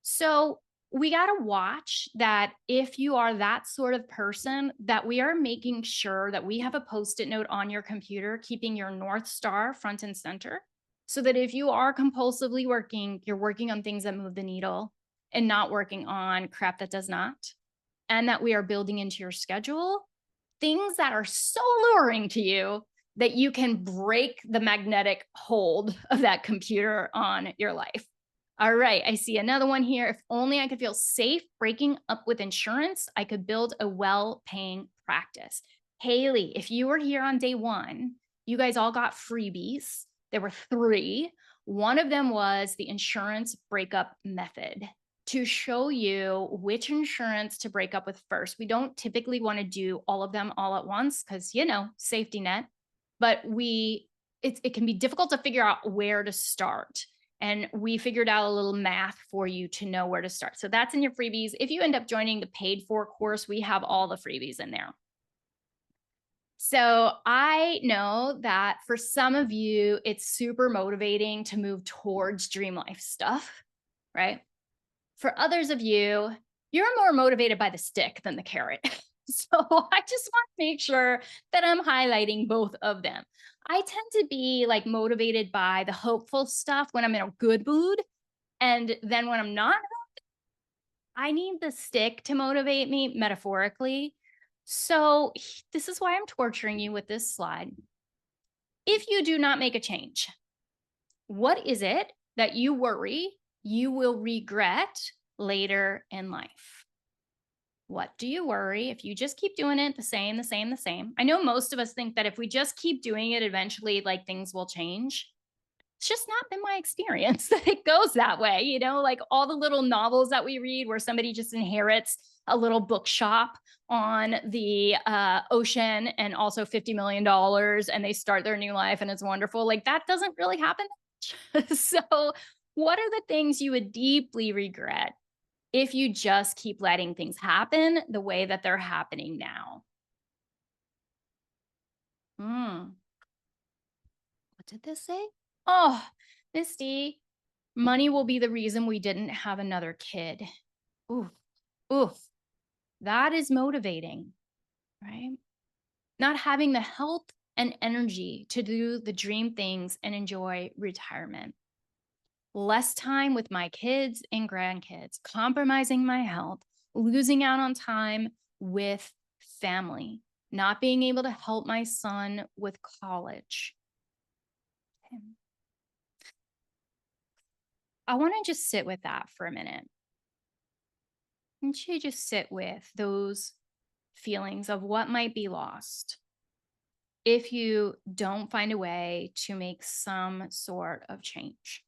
S1: So we got to watch that if you are that sort of person, that we are making sure that we have a Post-it note on your computer, keeping your North Star front and center, so that if you are compulsively working, you're working on things that move the needle and not working on crap that does not. And that we are building into your schedule things that are so alluring to you that you can break the magnetic hold of that computer on your life. All right, I see another one here. If only I could feel safe breaking up with insurance, I could build a well-paying practice. Haley, if you were here on day one, you guys all got freebies. There were 3. One of them was the insurance breakup method to show you which insurance to break up with first. We don't typically want to do all of them all at once because, safety net, but it can be difficult to figure out where to start. And we figured out a little math for you to know where to start. So that's in your freebies. If you end up joining the paid for course, we have all the freebies in there. So I know that for some of you, it's super motivating to move towards dream life stuff, right? For others of you, you're more motivated by the stick than the carrot. So I just want to make sure that I'm highlighting both of them. I tend to be like motivated by the hopeful stuff when I'm in a good mood. And then when I'm not, I need the stick to motivate me metaphorically. So this is why I'm torturing you with this slide. If you do not make a change, what is it that you worry you will regret later in life? What do you worry if you just keep doing it the same? I know most of us think that if we just keep doing it, eventually like things will change. It's just not been my experience that it goes that way. Like all the little novels that we read where somebody just inherits a little bookshop on the ocean and also $50 million and they start their new life and it's wonderful. Like that doesn't really happen. So what are the things you would deeply regret if you just keep letting things happen the way that they're happening now? What did this say? Oh, Misty, money will be the reason we didn't have another kid. Oof. That is motivating, right? Not having the health and energy to do the dream things and enjoy retirement. Less time with my kids and grandkids, compromising my health, losing out on time with family, not being able to help my son with college. Okay. I want to just sit with that for a minute. I want you to just sit with those feelings of what might be lost if you don't find a way to make some sort of change.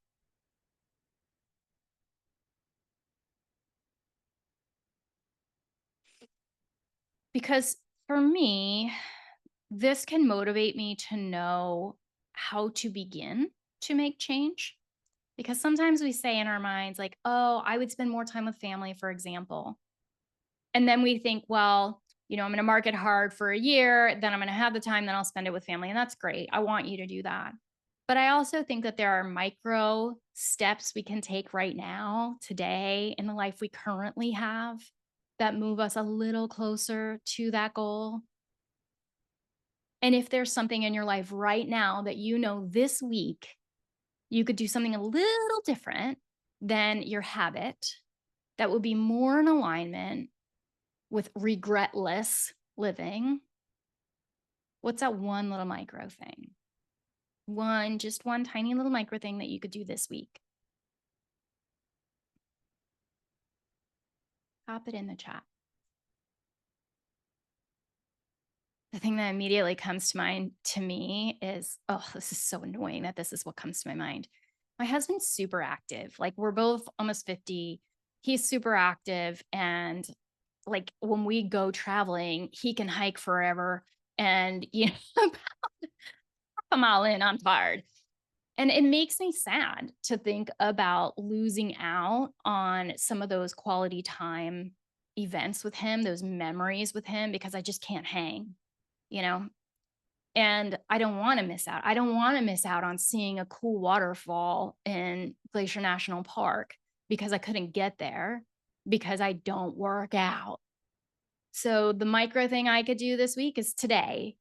S1: Because for me, this can motivate me to know how to begin to make change. Because sometimes we say in our minds, like, oh, I would spend more time with family, for example. And then we think, well, I'm going to market hard for a year, then I'm going to have the time, then I'll spend it with family. And that's great. I want you to do that. But I also think that there are micro steps we can take right now, today, in the life we currently have that move us a little closer to that goal. And if there's something in your life right now that this week, you could do something a little different than your habit that would be more in alignment with regretless living. What's that one little micro thing? Just one tiny little micro thing that you could do this week. Pop it in the chat. The thing that immediately comes to mind to me is, oh, this is so annoying that this is what comes to my mind. My husband's super active. Like we're both almost 50. He's super active. And like when we go traveling, he can hike forever. And, I'm all in, I'm tired. And it makes me sad to think about losing out on some of those quality time events with him, those memories with him, because I just can't hang, you know? And I don't want to miss out. I don't want to miss out on seeing a cool waterfall in Glacier National Park because I couldn't get there because I don't work out. So the micro thing I could do this week is today,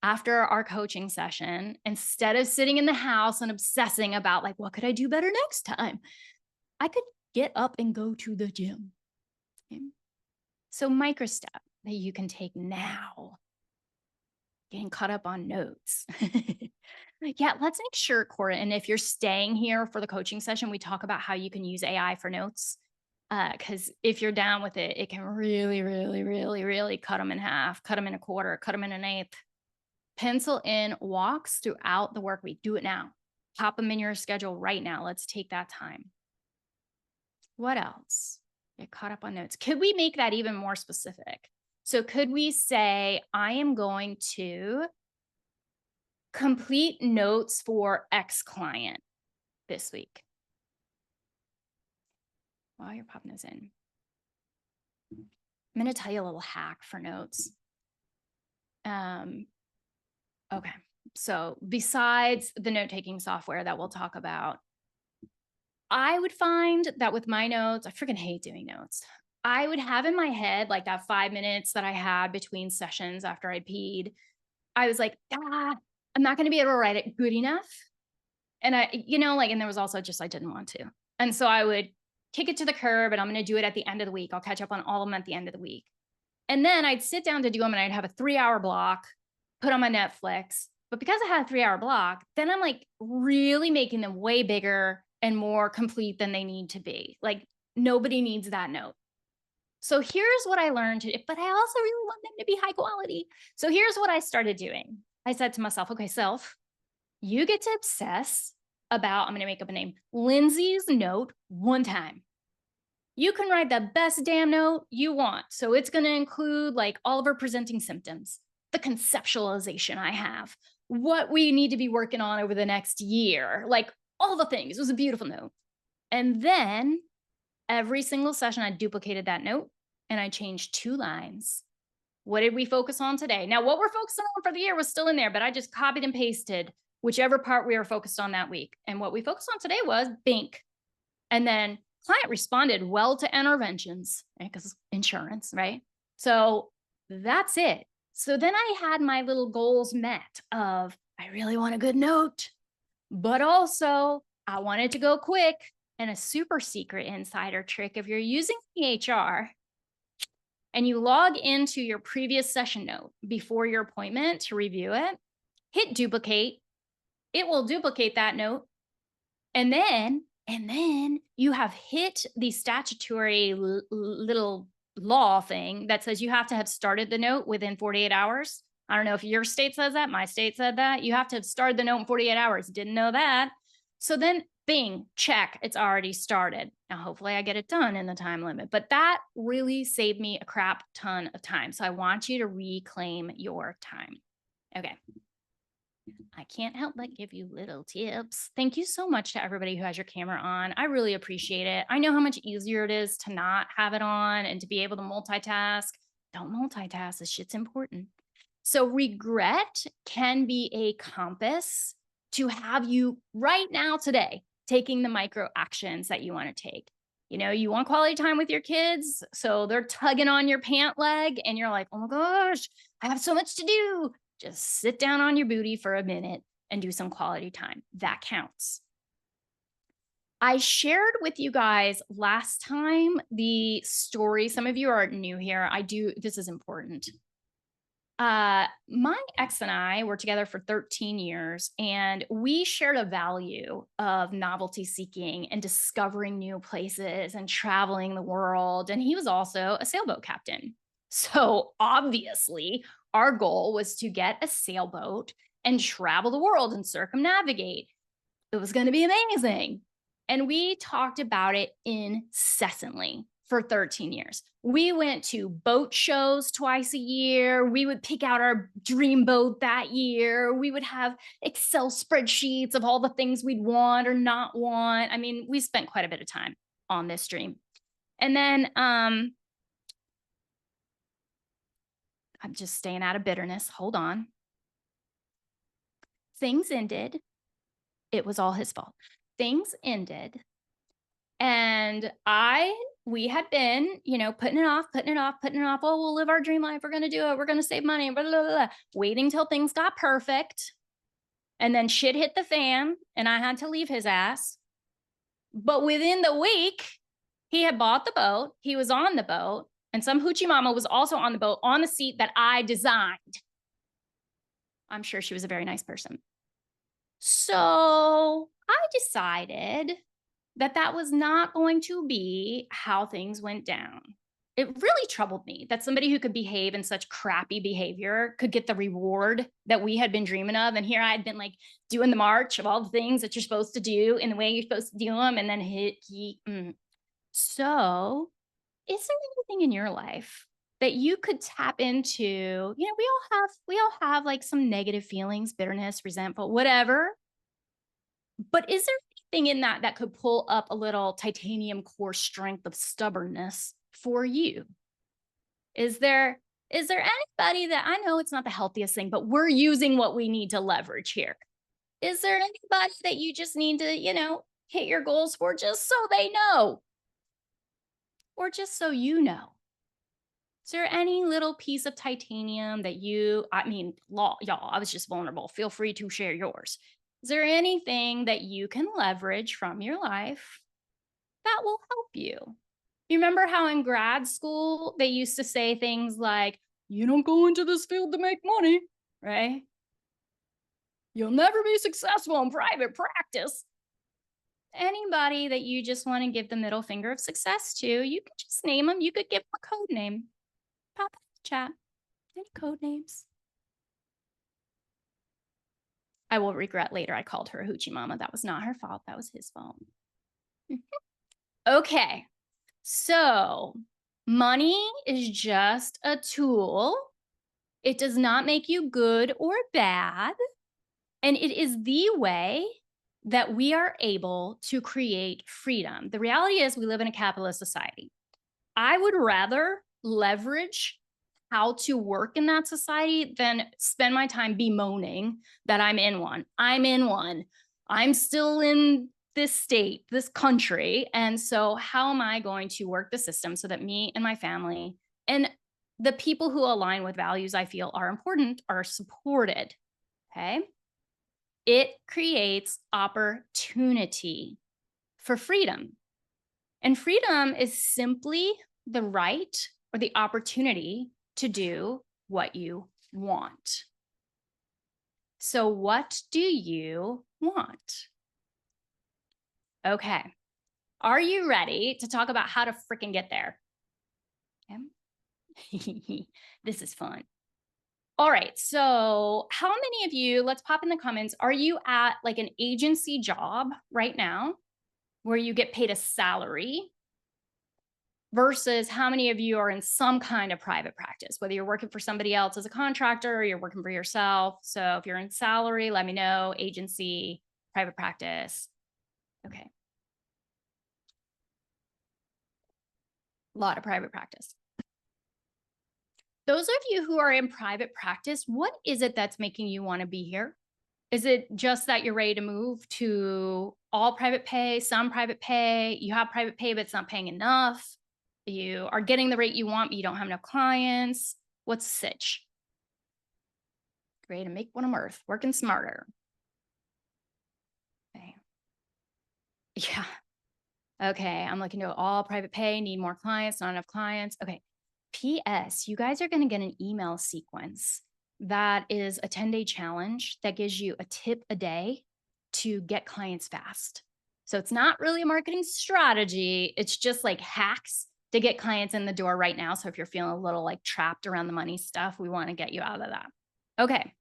S1: after our coaching session, instead of sitting in the house and obsessing about like, what could I do better next time? I could get up and go to the gym. Okay? So micro step that you can take now, getting caught up on notes. Yeah, let's make sure, Cora, and if you're staying here for the coaching session, we talk about how you can use AI for notes. Because if you're down with it, it can really, really, really, really cut them in half, cut them in a quarter, cut them in an eighth. Pencil in walks throughout the work week. Do it now. Pop them in your schedule right now. Let's take that time. What else? Get caught up on notes. Could we make that even more specific? So could we say, I am going to complete notes for X client this week? While you're popping those in, I'm going to tell you a little hack for notes. Okay. So besides the note-taking software that we'll talk about, I would find that with my notes, I freaking hate doing notes. I would have in my head like that 5 minutes that I had between sessions after I peed. I was like, I'm not going to be able to write it good enough. And and there was also just, I didn't want to. And so I would kick it to the curb and I'm going to do it at the end of the week. I'll catch up on all of them at the end of the week. And then I'd sit down to do them and I'd have a 3-hour block, put on my Netflix. But because I had a 3-hour block, then I'm like really making them way bigger and more complete than they need to be. Like nobody needs that note. So here's what I learned, but I also really want them to be high quality. So here's what I started doing. I said to myself, okay, self, you get to obsess about, I'm going to make up a name, Lindsay's note one time. You can write the best damn note you want. So it's going to include like all of her presenting symptoms, the conceptualization I have, what we need to be working on over the next year, like all the things. It was a beautiful note. And then every single session, I duplicated that note and I changed 2 lines. What did we focus on today? Now, what we're focusing on for the year was still in there, but I just copied and pasted whichever part we were focused on that week. And what we focused on today was BINK. And then client responded well to interventions because insurance, right? So that's it. So then I had my little goals met of, I really want a good note, but also I want it to go quick. And a super secret insider trick, if you're using EHR and you log into your previous session note before your appointment to review it, hit duplicate. It will duplicate that note. And then you have hit the statutory little law thing that says you have to have started the note within 48 hours. I don't know if your state says that. My state said that. You have to have started the note in 48 hours. Didn't know that. So then bing, check, it's already started. Now, hopefully I get it done in the time limit, but that really saved me a crap ton of time. So I want you to reclaim your time. Okay. I can't help but give you little tips. Thank you so much to everybody who has your camera on. I really appreciate it. I know how much easier it is to not have it on and to be able to multitask. Don't multitask. This shit's important. So regret can be a compass to have you right now today taking the micro actions that you want to take. You want quality time with your kids, so they're tugging on your pant leg and you're like, oh my gosh, I have so much to do. Just sit down on your booty for a minute and do some quality time. That counts. I shared with you guys last time the story. Some of you are new here. This is important. My ex and I were together for 13 years, and we shared a value of novelty seeking and discovering new places and traveling the world. And he was also a sailboat captain. So obviously, our goal was to get a sailboat and travel the world and circumnavigate. It was going to be amazing. And we talked about it incessantly for 13 years. We went to boat shows twice a year. We would pick out our dream boat that year. We would have Excel spreadsheets of all the things we'd want or not want. I mean, we spent quite a bit of time on this dream. And then I'm just staying out of bitterness. Hold on. Things ended. It was all his fault. Things ended. And we had been, putting it off. Oh, we'll live our dream life. We're going to do it. We're going to save money. Blah, blah, blah, blah. Waiting till things got perfect. And then shit hit the fan and I had to leave his ass. But within the week, he had bought the boat. He was on the boat. And some hoochie mama was also on the boat on the seat that I designed. I'm sure she was a very nice person. So I decided that was not going to be how things went down. It really troubled me that somebody who could behave in such crappy behavior could get the reward that we had been dreaming of. And here I had been like doing the march of all the things that you're supposed to do in the way you're supposed to do them. And then So is there anything in your life that you could tap into? We all have like some negative feelings, bitterness, resentful, whatever. But is there anything in that could pull up a little titanium core strength of stubbornness for you? Is there anybody that, I know it's not the healthiest thing, but we're using what we need to leverage here? Is there anybody that you just need to, hit your goals for just so they know? Or just so you know? Is there any little piece of titanium that y'all, I was just vulnerable. Feel free to share yours. Is there anything that you can leverage from your life that will help you? You remember how in grad school, they used to say things like, you don't go into this field to make money, right? You'll never be successful in private practice. Anybody that you just want to give the middle finger of success to, you could just name them. You could give them a code name. Pop in the chat. Any code names? I will regret later I called her a hoochie mama. That was not her fault. That was his fault. Okay. So money is just a tool. It does not make you good or bad. And it is the way that we are able to create freedom. The reality is we live in a capitalist society. I would rather leverage how to work in that society than spend my time bemoaning that I'm in one. I'm still in this state, this country. And so how am I going to work the system so that me and my family and the people who align with values I feel are important are supported? Okay. It creates opportunity for freedom. And freedom is simply the right or the opportunity to do what you want. So what do you want? Okay. Are you ready to talk about how to freaking get there? Okay. This is fun. All right. So how many of you, let's pop in the comments, are you at like an agency job right now where you get paid a salary? Versus how many of you are in some kind of private practice, whether you're working for somebody else as a contractor or you're working for yourself. So if you're in salary, let me know. Agency, private practice. Okay. A lot of private practice. Those of you who are in private practice, what is it that's making you want to be here? Is it just that you're ready to move to all private pay, some private pay? You have private pay, but it's not paying enough. You are getting the rate you want, but you don't have enough clients. What's the sitch? Ready to make one on earth, working smarter. Okay. Yeah. Okay. I'm looking to all private pay, need more clients, not enough clients. Okay. PS, you guys are going to get an email sequence that is a 10-day challenge that gives you a tip a day to get clients fast. So it's not really a marketing strategy. It's just like hacks to get clients in the door right now. So if you're feeling a little like trapped around the money stuff, we want to get you out of that. Okay.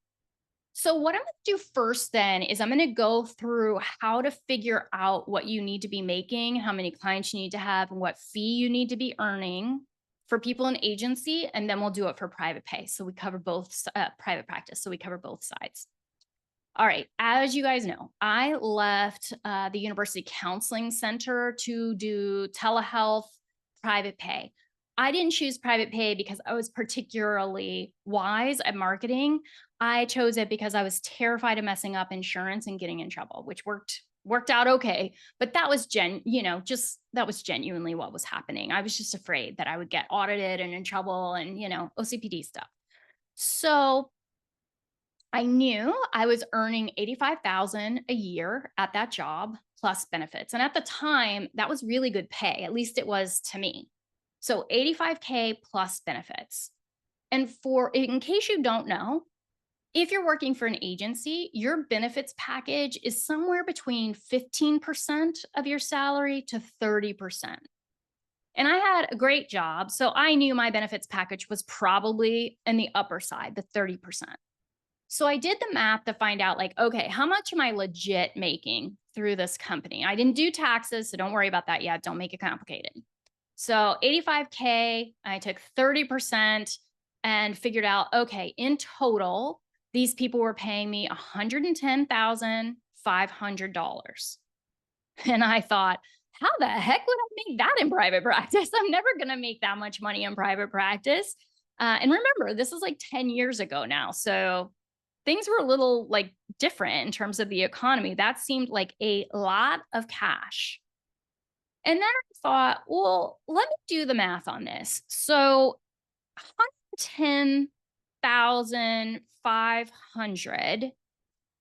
S1: So what I'm going to do first then is I'm going to go through how to figure out what you need to be making, how many clients you need to have, and what fee you need to be earning for people in agency. And then we'll do it for private pay. So we cover both private practice. So we cover both sides. All right. As you guys know, I left the University Counseling Center to do telehealth private pay. I didn't choose private pay because I was particularly wise at marketing. I chose it because I was terrified of messing up insurance and getting in trouble, which worked out okay. But that was that was genuinely what was happening. I was just afraid that I would get audited and in trouble and, OCPD stuff. So I knew I was earning 85,000 a year at that job plus benefits. And at the time, that was really good pay. At least it was to me. So 85K plus benefits. And in case you don't know, if you're working for an agency, your benefits package is somewhere between 15% of your salary to 30%. And I had a great job. So I knew my benefits package was probably in the upper side, the 30%. So I did the math to find out, like, okay, how much am I legit making through this company? I didn't do taxes, so don't worry about that yet. Don't make it complicated. So 85K, I took 30% and figured out, okay, in total, these people were paying me $110,500. And I thought, how the heck would I make that in private practice? I'm never going to make that much money in private practice. And remember, this is like 10 years ago now. So things were a little like different in terms of the economy. That seemed like a lot of cash. And then I thought, well, let me do the math on this. So 110,500.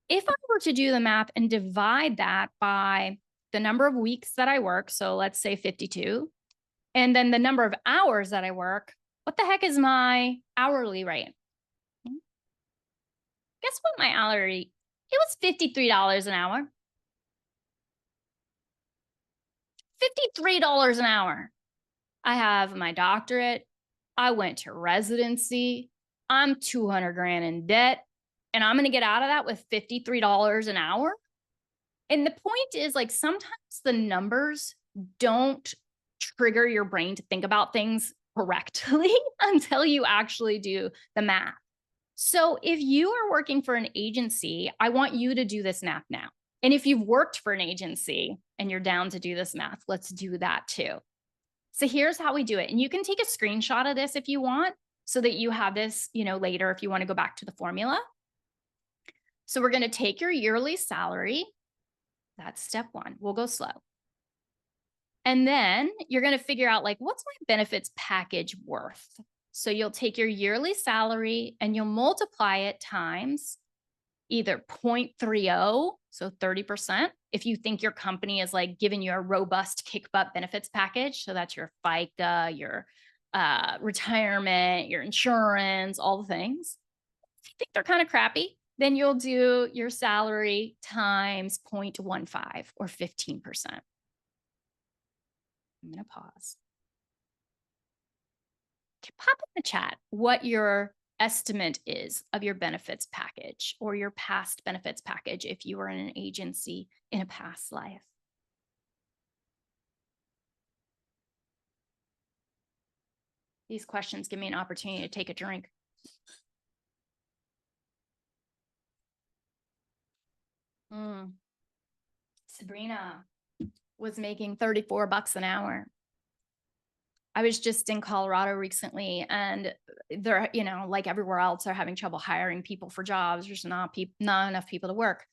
S1: If I were to do the math and divide that by the number of weeks that I work, so let's say 52, and then the number of hours that I work, what the heck is my hourly rate? Guess what my hourly? It was $53 an hour. $53 an hour. I have my doctorate. I went to residency. I'm 200 grand in debt. And I'm going to get out of that with $53 an hour. And the point is, like, sometimes the numbers don't trigger your brain to think about things correctly until you actually do the math. So if you are working for an agency, I want you to do this math now. And if you've worked for an agency and you're down to do this math, let's do that too. So here's how we do it. And you can take a screenshot of this if you want, so that you have this, later if you want to go back to the formula. So we're going to take your yearly salary. That's step one. We'll go slow. And then you're going to figure out, like, what's my benefits package worth? So you'll take your yearly salary and you'll multiply it times either 0.30, so 30%, if you think your company is like giving you a robust kick butt benefits package. So that's your FICA, your retirement, your insurance, all the things. If you think they're kind of crappy, then you'll do your salary times 0.15 or 15%. I'm going to pause. Pop in the chat what your estimate is of your benefits package or your past benefits package if you were in an agency in a past life. These questions give me an opportunity to take a drink. Sabrina was making $34 an hour. I was just in Colorado recently, and they're, like everywhere else, they're having trouble hiring people for jobs. There's not enough people to work.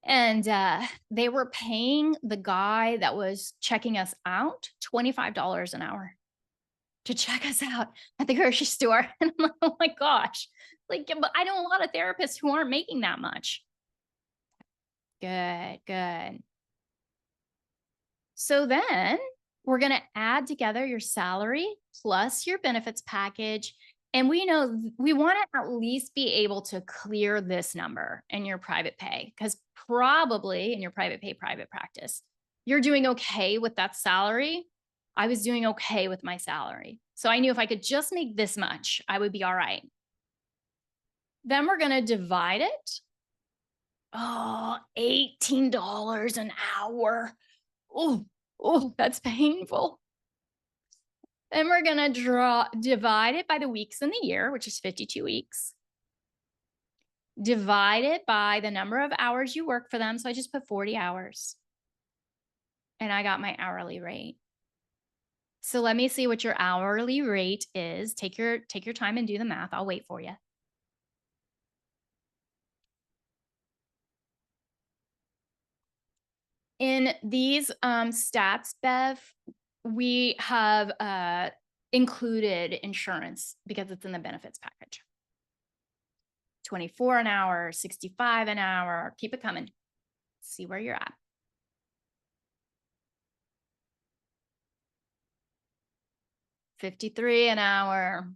S1: And they were paying the guy that was checking us out $25 an hour to check us out at the grocery store. And I'm like, oh my gosh, like, but I know a lot of therapists who aren't making that much. Good. So then we're going to add together your salary plus your benefits package. And we know we want to at least be able to clear this number in your private pay, because probably in your private pay, private practice, you're doing okay with that salary. I was doing okay with my salary. So I knew if I could just make this much, I would be all right. Then we're going to divide it. Oh, $18 an hour. Oh, that's painful. Then we're going to divide it by the weeks in the year, which is 52 weeks. Divide it by the number of hours you work for them. So I just put 40 hours. And I got my hourly rate. So let me see what your hourly rate is. Take your time and do the math. I'll wait for you. In these stats, Bev, we have included insurance because it's in the benefits package. 24 an hour, 65 an hour. Keep it coming. See where you're at. $53 an hour.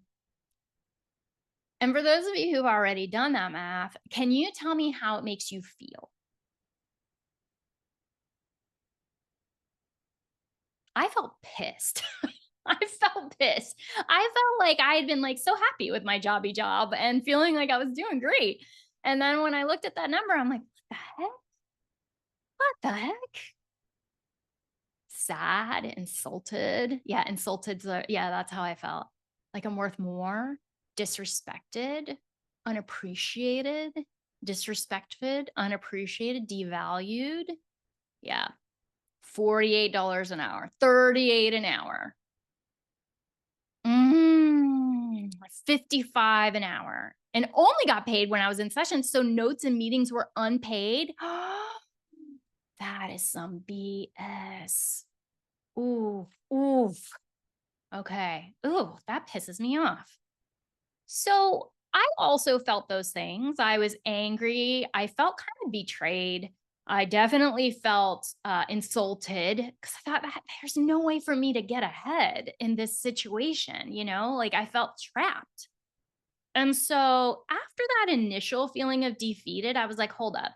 S1: And for those of you who've already done that math, can you tell me how it makes you feel? I felt pissed. I felt pissed. I felt like I had been like so happy with my jobby job and feeling like I was doing great. And then when I looked at that number, I'm like, what the heck? What the heck? Sad, insulted. Yeah, insulted. Yeah, that's how I felt. Like I'm worth more, disrespected, unappreciated, disrespected, unappreciated, devalued. Yeah. $48 an hour, 38 an hour. 55 an hour, and only got paid when I was in session. So notes and meetings were unpaid. That is some BS. Ooh. Okay. Ooh, that pisses me off. So I also felt those things. I was angry. I felt kind of betrayed. I definitely felt insulted because I thought that there's no way for me to get ahead in this situation. Like I felt trapped. And so after that initial feeling of defeated, I was like, hold up.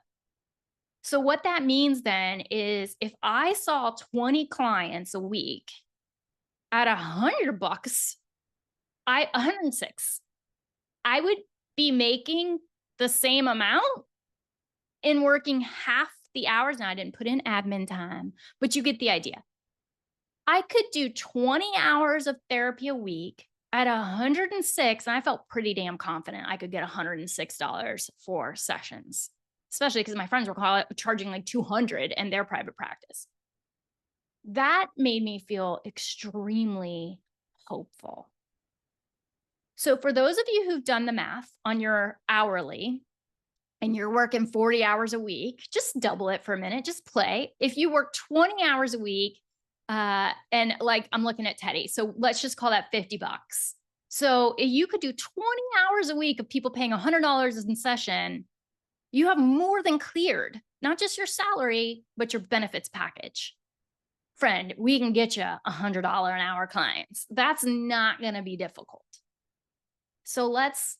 S1: So what that means then is if I saw 20 clients a week at $100, 106, I would be making the same amount in working half the hours. Now I didn't put in admin time, but you get the idea. I could do 20 hours of therapy a week at 106, and I felt pretty damn confident I could get $106 for sessions, especially because my friends were charging like 200 in their private practice. That made me feel extremely hopeful. So for those of you who've done the math on your hourly and you're working 40 hours a week, just double it for a minute, just play. If you work 20 hours a week, and like I'm looking at Teddy, so let's just call that $50. So if you could do 20 hours a week of people paying $100 in session, you have more than cleared, not just your salary, but your benefits package. Friend, we can get you $100 an hour clients. That's not going to be difficult. So let's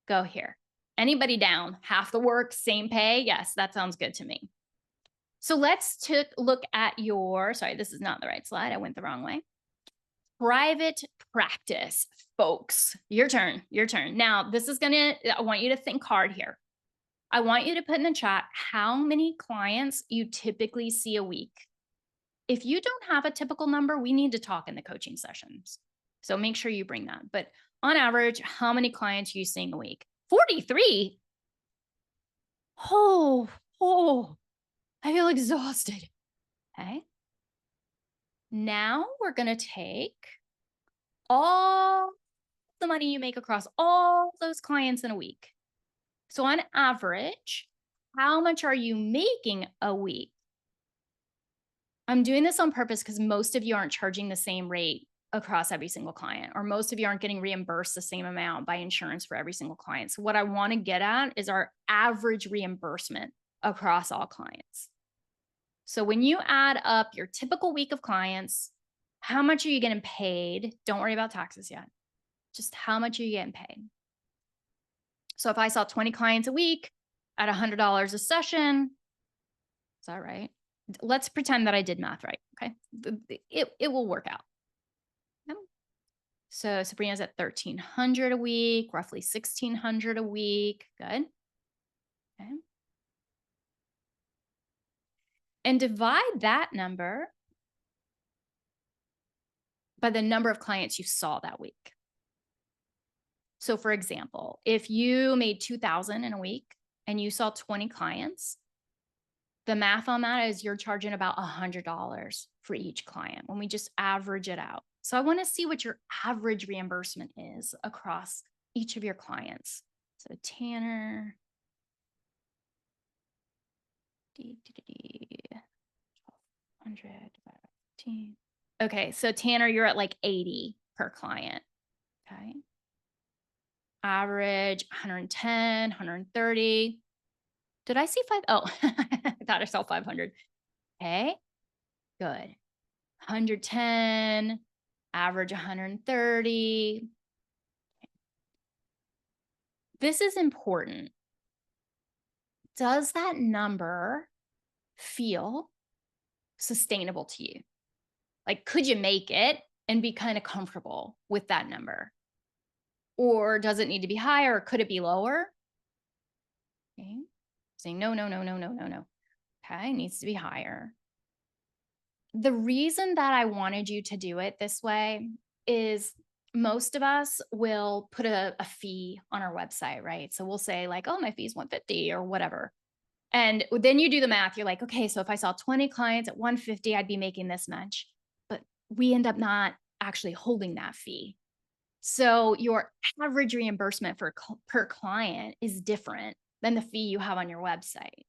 S1: go here. Anybody down? Half the work, same pay? Yes, that sounds good to me. So let's look at sorry, this is not the right slide. I went the wrong way. Private practice, folks. Your turn. Now, I want you to think hard here. I want you to put in the chat how many clients you typically see a week. If you don't have a typical number, we need to talk in the coaching sessions. So make sure you bring that. But on average, how many clients are you seeing a week? 43. Oh, I feel exhausted. Okay. Now we're going to take all the money you make across all those clients in a week. So on average, how much are you making a week? I'm doing this on purpose because most of you aren't charging the same rate across every single client, or most of you aren't getting reimbursed the same amount by insurance for every single client. So what I want to get at is our average reimbursement across all clients. So when you add up your typical week of clients, how much are you getting paid? Don't worry about taxes yet. Just how much are you getting paid? So if I saw 20 clients a week at $100 a session, is that right? Let's pretend that I did math right, okay? It will work out. So Sabrina's at 1,300 a week, roughly 1,600 a week. Good. Okay. And divide that number by the number of clients you saw that week. So for example, if you made 2,000 in a week and you saw 20 clients, the math on that is you're charging about $100 for each client when we just average it out. So I want to see what your average reimbursement is across each of your clients. So Tanner, 1,200 divided by 15. Okay, so Tanner, you're at like 80 per client. Okay. Average 110, 130. Did I see five? Oh, I thought I saw 500. Okay, good. 110, average 130. This is important. Does that number feel sustainable to you? Like, could you make it and be kind of comfortable with that number? Or does it need to be higher? Or could it be lower? Okay. Saying no, no, no, no, no, no, no. Okay, it needs to be higher. The reason that I wanted you to do it this way is most of us will put a fee on our website, right? So we'll say like, oh, my fee is 150 or whatever. And then you do the math. You're like, okay, so if I saw 20 clients at 150, I'd be making this much. But we end up not actually holding that fee. So your average reimbursement per client is different than the fee you have on your website.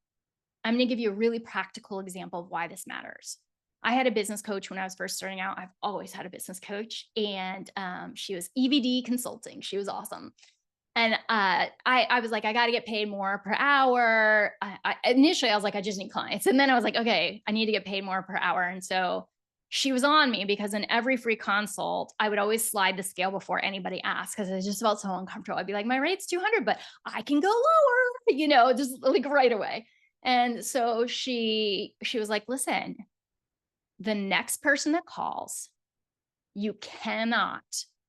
S1: I'm going to give you a really practical example of why this matters. I had a business coach when I was first starting out. I've always had a business coach, and she was EVD Consulting. She was awesome. And I was like, I got to get paid more per hour. Initially, I was like, I just need clients. And then I was like, okay, I need to get paid more per hour. And so she was on me because in every free consult, I would always slide the scale before anybody asked because I just felt so uncomfortable. I'd be like, my rate's 200, but I can go lower, just like right away. And so she was like, listen, the next person that calls, you cannot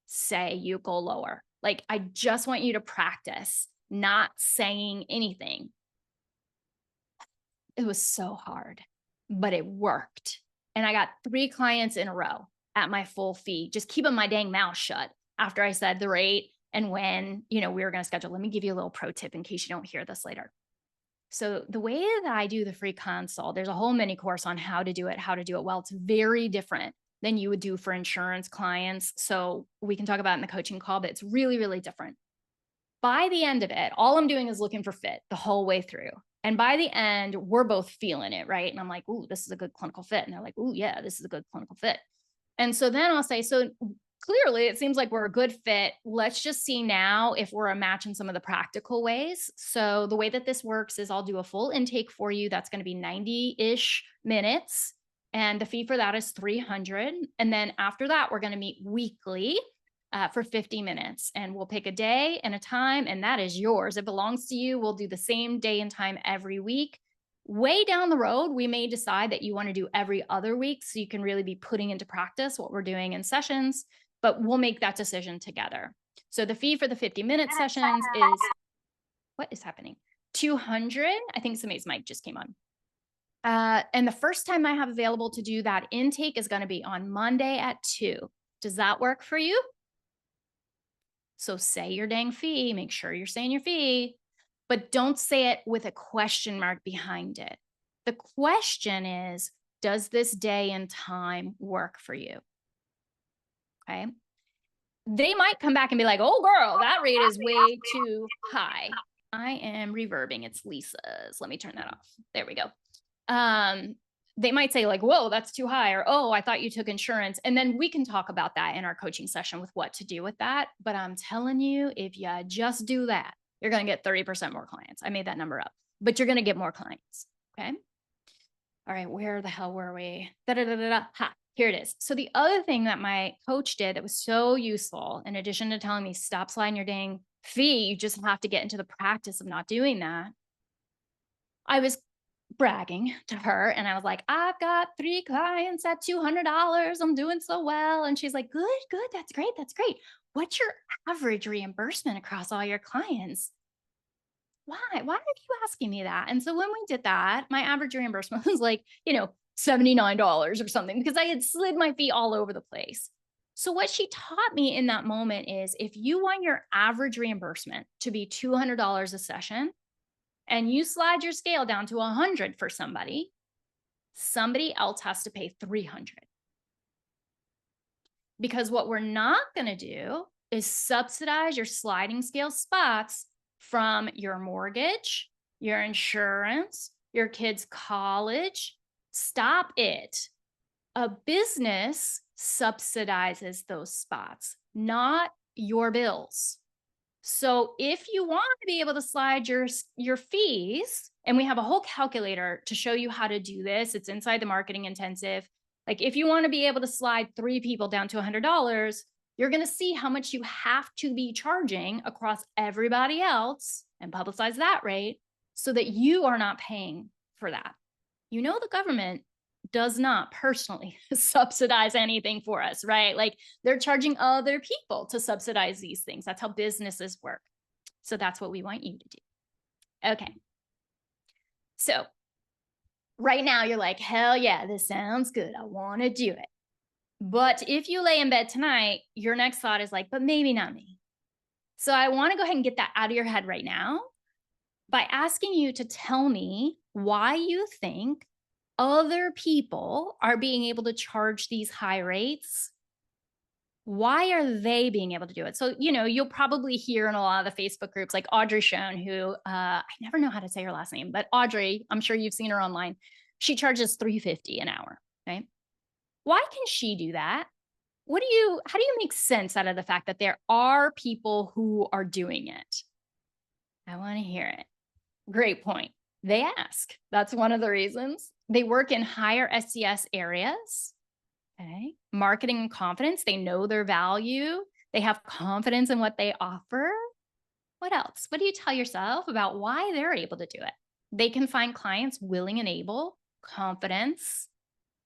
S1: say you go lower. Like, I just want you to practice not saying anything. It was so hard, but it worked. And I got 3 clients in a row at my full fee, just keeping my dang mouth shut after I said the rate and when, we were going to schedule. Let me give you a little pro tip in case you don't hear this later. So the way that I do the free consult, there's a whole mini course on how to do it well. It's very different than you would do for insurance clients. So we can talk about it in the coaching call, but it's really, really different. By the end of it, all I'm doing is looking for fit the whole way through. And by the end, we're both feeling it, right? And I'm like, ooh, this is a good clinical fit. And they're like, ooh, yeah, this is a good clinical fit. And so then I'll say, so clearly it seems like we're a good fit. Let's just see now if we're a match in some of the practical ways. So the way that this works is I'll do a full intake for you. That's going to be 90-ish minutes. And the fee for that is $300. And then after that, we're going to meet weekly for 50 minutes. And we'll pick a day and a time, and that is yours. It belongs to you. We'll do the same day and time every week. Way down the road, we may decide that you want to do every other week so you can really be putting into practice what we're doing in sessions, but we'll make that decision together. So the fee for the 50-minute sessions is, what is happening? 200. I think somebody's mic just came on. And the first time I have available to do that intake is going to be on Monday at 2. Does that work for you? So say your dang fee, make sure you're saying your fee, but don't say it with a question mark behind it. The question is, does this day and time work for you? Okay. They might come back and be like, oh girl, that rate is way too high. I am reverbing. It's Lisa's. Let me turn that off. There we go. They might say like, whoa, that's too high. Or, oh, I thought you took insurance. And then we can talk about that in our coaching session with what to do with that. But I'm telling you, if you just do that, you're going to get 30% more clients. I made that number up, but you're going to get more clients. Okay. All right. Where the hell were we? Ha, here it is. So the other thing that my coach did that was so useful, in addition to telling me stop sliding your dang fee, you just have to get into the practice of not doing that. I was bragging to her. And I was like, I've got 3 clients at $200. I'm doing so well. And she's like, good, good. That's great. That's great. What's your average reimbursement across all your clients? Why are you asking me that? And so when we did that, my average reimbursement was like, $79 or something, because I had slid my feet all over the place. So what she taught me in that moment is, if you want your average reimbursement to be $200 a session and you slide your scale down to 100 for somebody else has to pay 300. Because what we're not going to do is subsidize your sliding scale spots from your mortgage, your insurance, your kids' college. Stop it. A business subsidizes those spots, not your bills. So if you want to be able to slide your fees, and we have a whole calculator to show you how to do this, it's inside the marketing intensive. Like, if you want to be able to slide 3 people down to $100, you're going to see how much you have to be charging across everybody else and publicize that rate so that you are not paying for that. The government does not personally subsidize anything for us, right? Like, they're charging other people to subsidize these things. That's how businesses work. So that's what we want you to do. Okay. So right now you're like, hell yeah, this sounds good. I want to do it. But if you lay in bed tonight, your next thought is like, but maybe not me. So I want to go ahead and get that out of your head right now by asking you to tell me why you think other people are being able to charge these high rates. Why are they being able to do it? So, you'll probably hear in a lot of the Facebook groups, like Audrey Schoen, who I never know how to say her last name, but Audrey, I'm sure you've seen her online. She charges $350 an hour, right? Why can she do that? How do you make sense out of the fact that there are people who are doing it? I want to hear it. Great point. They ask. That's one of the reasons. They work in higher SES areas. Okay. Marketing and confidence. They know their value. They have confidence in what they offer. What else? What do you tell yourself about why they're able to do it? They can find clients willing and able, confidence.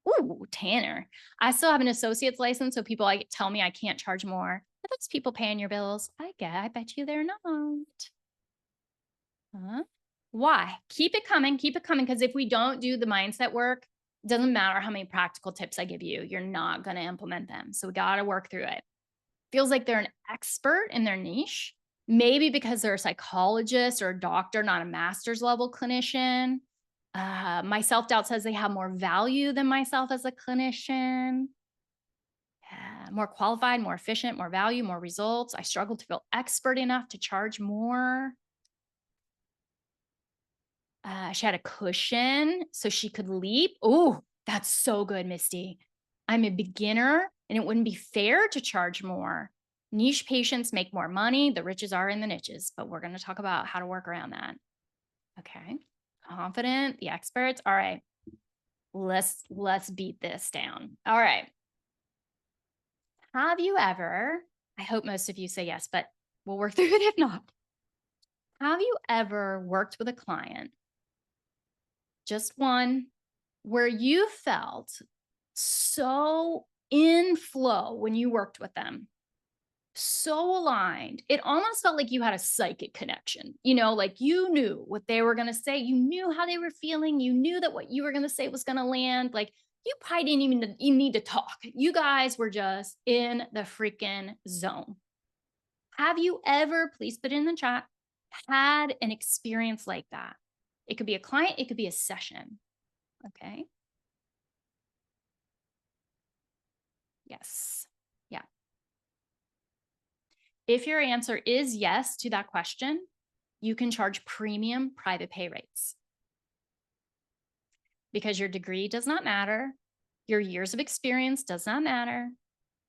S1: Ooh, Tanner. I still have an associate's license, so people tell me I can't charge more. But that's people paying your bills. I bet you they're not. Huh? Why? Keep it coming, because if we don't do the mindset work, it doesn't matter how many practical tips I give you, you're not going to implement them. So we got to work through it. Feels like they're an expert in their niche, maybe because they're a psychologist or a doctor, not a master's level clinician. My self-doubt says they have more value than myself as a clinician. More qualified, more efficient, more value, more results. I struggle to feel expert enough to charge more. She had a cushion so she could leap. Oh, that's so good, Misty. I'm a beginner and it wouldn't be fair to charge more. Niche patients make more money. The riches are in the niches, but we're going to talk about how to work around that. Okay. Confident, the experts. All right. Let's beat this down. All right. Have you ever, I hope most of you say yes, but we'll work through it if not. Have you ever worked with a client, just one, where you felt so in flow when you worked with them, so aligned? It almost felt like you had a psychic connection, like you knew what they were going to say. You knew how they were feeling. You knew that what you were going to say was going to land. Like, you probably didn't even need to talk. You guys were just in the freaking zone. Have you ever, please put it in the chat, had an experience like that? It could be a client, it could be a session. Okay. Yes. Yeah. If your answer is yes to that question, you can charge premium private pay rates. Because your degree does not matter. Your years of experience does not matter.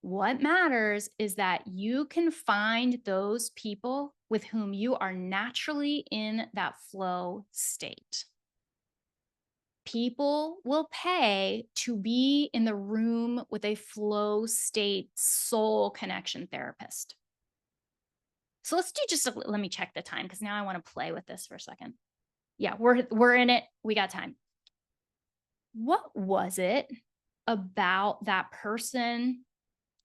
S1: What matters is that you can find those people with whom you are naturally in that flow state. People will pay to be in the room with a flow state soul connection therapist. So let's do let me check the time, because now I want to play with this for a second. Yeah, we're in it. We got time. What was it about that person,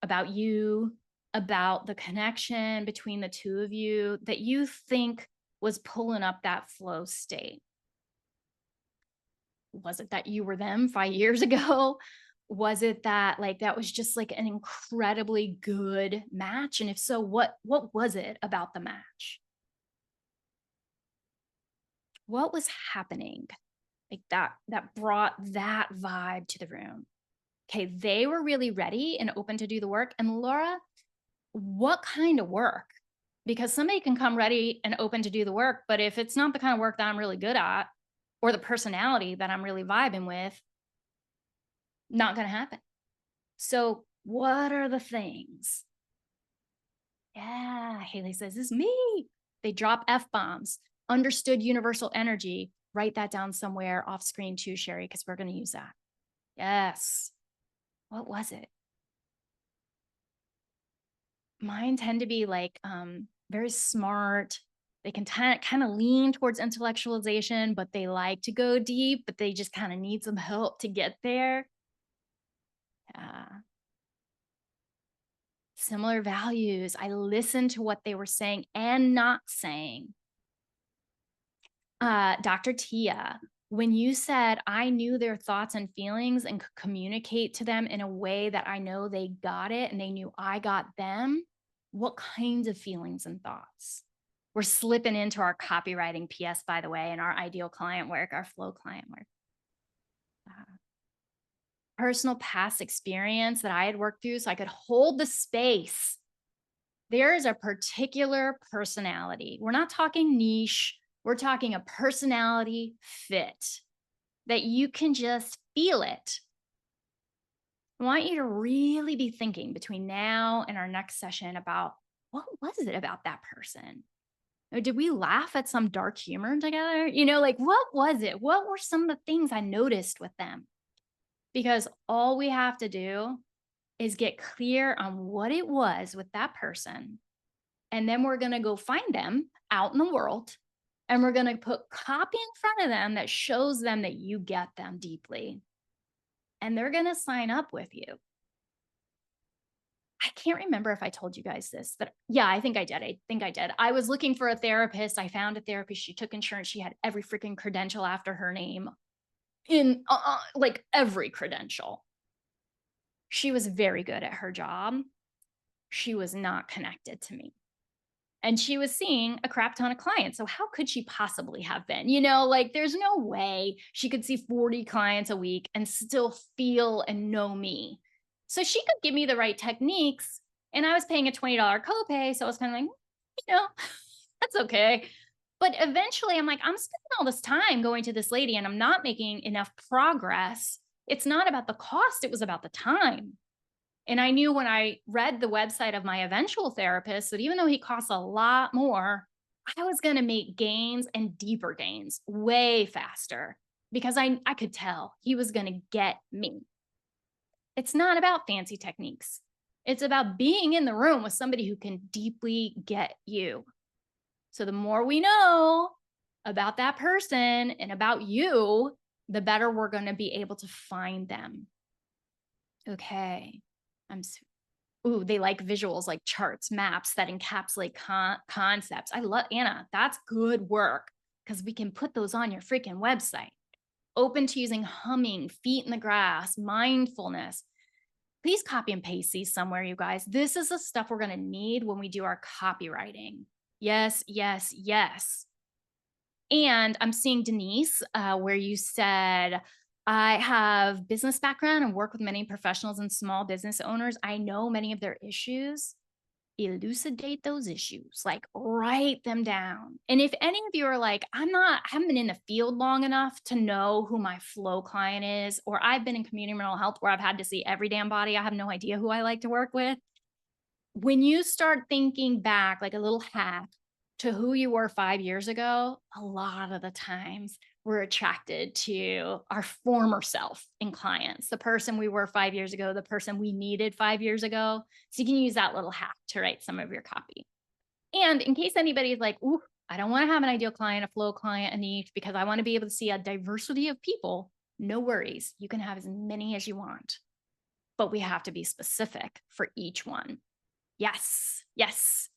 S1: about you, about the connection between the two of you that you think was pulling up that flow state? Was it that you were them 5 years ago? Was it that like that was just like an incredibly good match? And if so, what was it about the match? What was happening like that brought that vibe to the room? Okay, they were really ready and open to do the work. And Laura, what kind of work? Because somebody can come ready and open to do the work, but if it's not the kind of work that I'm really good at or the personality that I'm really vibing with, not going to happen. So, what are the things? Yeah, Haley says, "This is me." They drop F bombs, understood universal energy. Write that down somewhere off screen too, Sherry, because we're going to use that. Yes. What was it? Mine tend to be like very smart. They can kind of lean towards intellectualization, but they like to go deep, but they just kind of need some help to get there. Similar values. I listened to what they were saying and not saying. Dr. Tia, when you said I knew their thoughts and feelings and could communicate to them in a way that I know they got it and they knew I got them, what kinds of feelings and thoughts? We're slipping into our copywriting PS, by the way, and our ideal client work, our flow client work. Personal past experience that I had worked through so I could hold the space. There is a particular personality. We're not talking niche. We're talking a personality fit that you can just feel it. I want you to really be thinking between now and our next session about what was it about that person? Or did we laugh at some dark humor together? Like what was it? What were some of the things I noticed with them? Because all we have to do is get clear on what it was with that person. And then we're going to go find them out in the world. And we're going to put copy in front of them that shows them that you get them deeply. And they're going to sign up with you. I can't remember if I told you guys this, but yeah, I think I did. I was looking for a therapist. I found a therapist. She took insurance. She had every freaking credential after her name in like every credential. She was very good at her job. She was not connected to me. And she was seeing a crap ton of clients. So how could she possibly have been? Like there's no way she could see 40 clients a week and still feel and know me. So she could give me the right techniques. And I was paying a $20 copay. So I was kind of like, that's okay. But eventually I'm like, I'm spending all this time going to this lady and I'm not making enough progress. It's not about the cost. It was about the time. And I knew when I read the website of my eventual therapist that even though he costs a lot more, I was going to make gains and deeper gains way faster because I could tell he was going to get me. It's not about fancy techniques. It's about being in the room with somebody who can deeply get you. So the more we know about that person and about you, the better we're going to be able to find them. Okay. They like visuals like charts, maps that encapsulate concepts. I love Anna. That's good work because we can put those on your freaking website. Open to using humming, feet in the grass, mindfulness. Please copy and paste these somewhere, you guys. This is the stuff we're going to need when we do our copywriting. Yes, yes, yes. And I'm seeing Denise, where you said, I have business background and work with many professionals and small business owners. I know many of their issues. Elucidate those issues, like write them down. And if any of you are like, haven't been in the field long enough to know who my flow client is, or I've been in community mental health where I've had to see every damn body, I have no idea who I like to work with. When you start thinking back, like a little hack to who you were 5 years ago, a lot of the times we're attracted to our former self in clients, the person we were 5 years ago, the person we needed 5 years ago. So you can use that little hack to write some of your copy. And in case anybody's like, ooh, I don't want to have an ideal client, a flow client, a niche, because I want to be able to see a diversity of people. No worries. You can have as many as you want, but we have to be specific for each one. Yes, yes.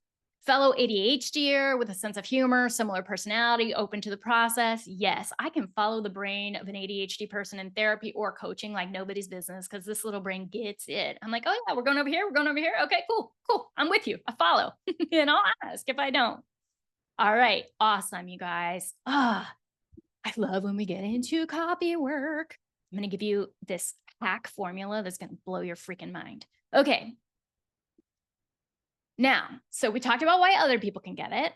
S1: Fellow ADHDer with a sense of humor, similar personality, open to the process. Yes, I can follow the brain of an ADHD person in therapy or coaching like nobody's business because this little brain gets it. I'm like, oh yeah, we're going over here. We're going over here. Okay, cool, cool. I'm with you. I follow. And I'll ask if I don't. All right. Awesome, you guys. I love when we get into copy work. I'm going to give you this hack formula that's going to blow your freaking mind. Okay. Now, so we talked about why other people can get it.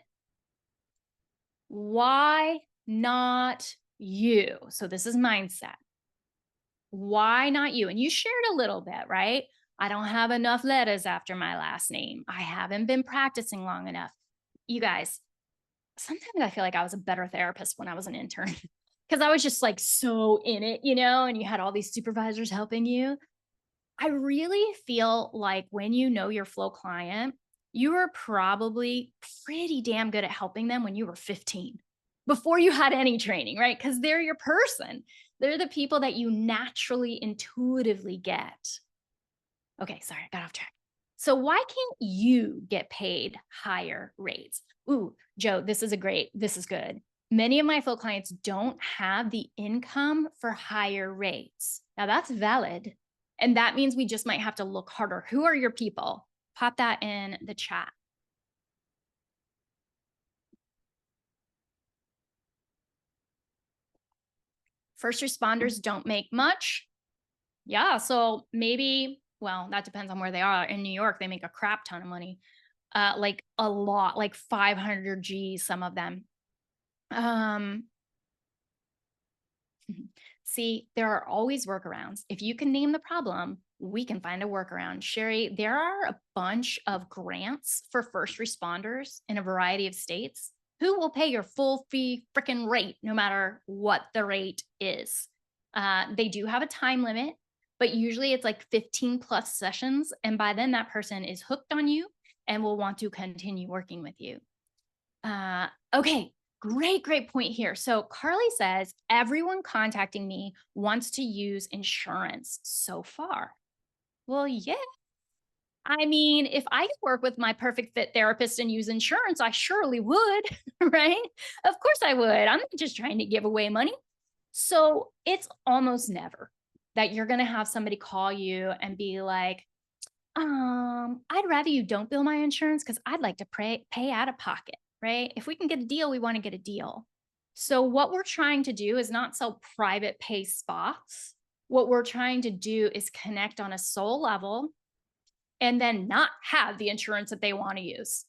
S1: Why not you? So this is mindset. Why not you? And you shared a little bit, right? I don't have enough letters after my last name. I haven't been practicing long enough. You guys, sometimes I feel like I was a better therapist when I was an intern because I was just like so in it, and you had all these supervisors helping you. I really feel like when you know your flow client, you were probably pretty damn good at helping them when you were 15, before you had any training, right? Because they're your person. They're the people that you naturally, intuitively get. Okay, sorry, I got off track. So why can't you get paid higher rates? Ooh, Joe, this is good. Many of my flow clients don't have the income for higher rates. Now that's valid. And that means we just might have to look harder. Who are your people? Pop that in the chat. First responders don't make much. Yeah, so maybe, well, that depends on where they are. In New York, they make a crap ton of money. Like a lot, like 500 G's, some of them. See, there are always workarounds. If you can name the problem, we can find a workaround. Sherry, there are a bunch of grants for first responders in a variety of states who will pay your full fee freaking rate, no matter what the rate is. They do have a time limit, but usually it's like 15 plus sessions. And by then that person is hooked on you and will want to continue working with you. Okay, great point here. So Carly says, everyone contacting me wants to use insurance so far. Well, yeah. I mean, if I could work with my perfect fit therapist and use insurance, I surely would, right? Of course I would. I'm not just trying to give away money. So it's almost never that you're going to have somebody call you and be like, I'd rather you don't bill my insurance because I'd like to pay out of pocket, right? If we can get a deal, we want to get a deal. So what we're trying to do is not sell private pay spots. What we're trying to do is connect on a soul level and then not have the insurance that they want to use,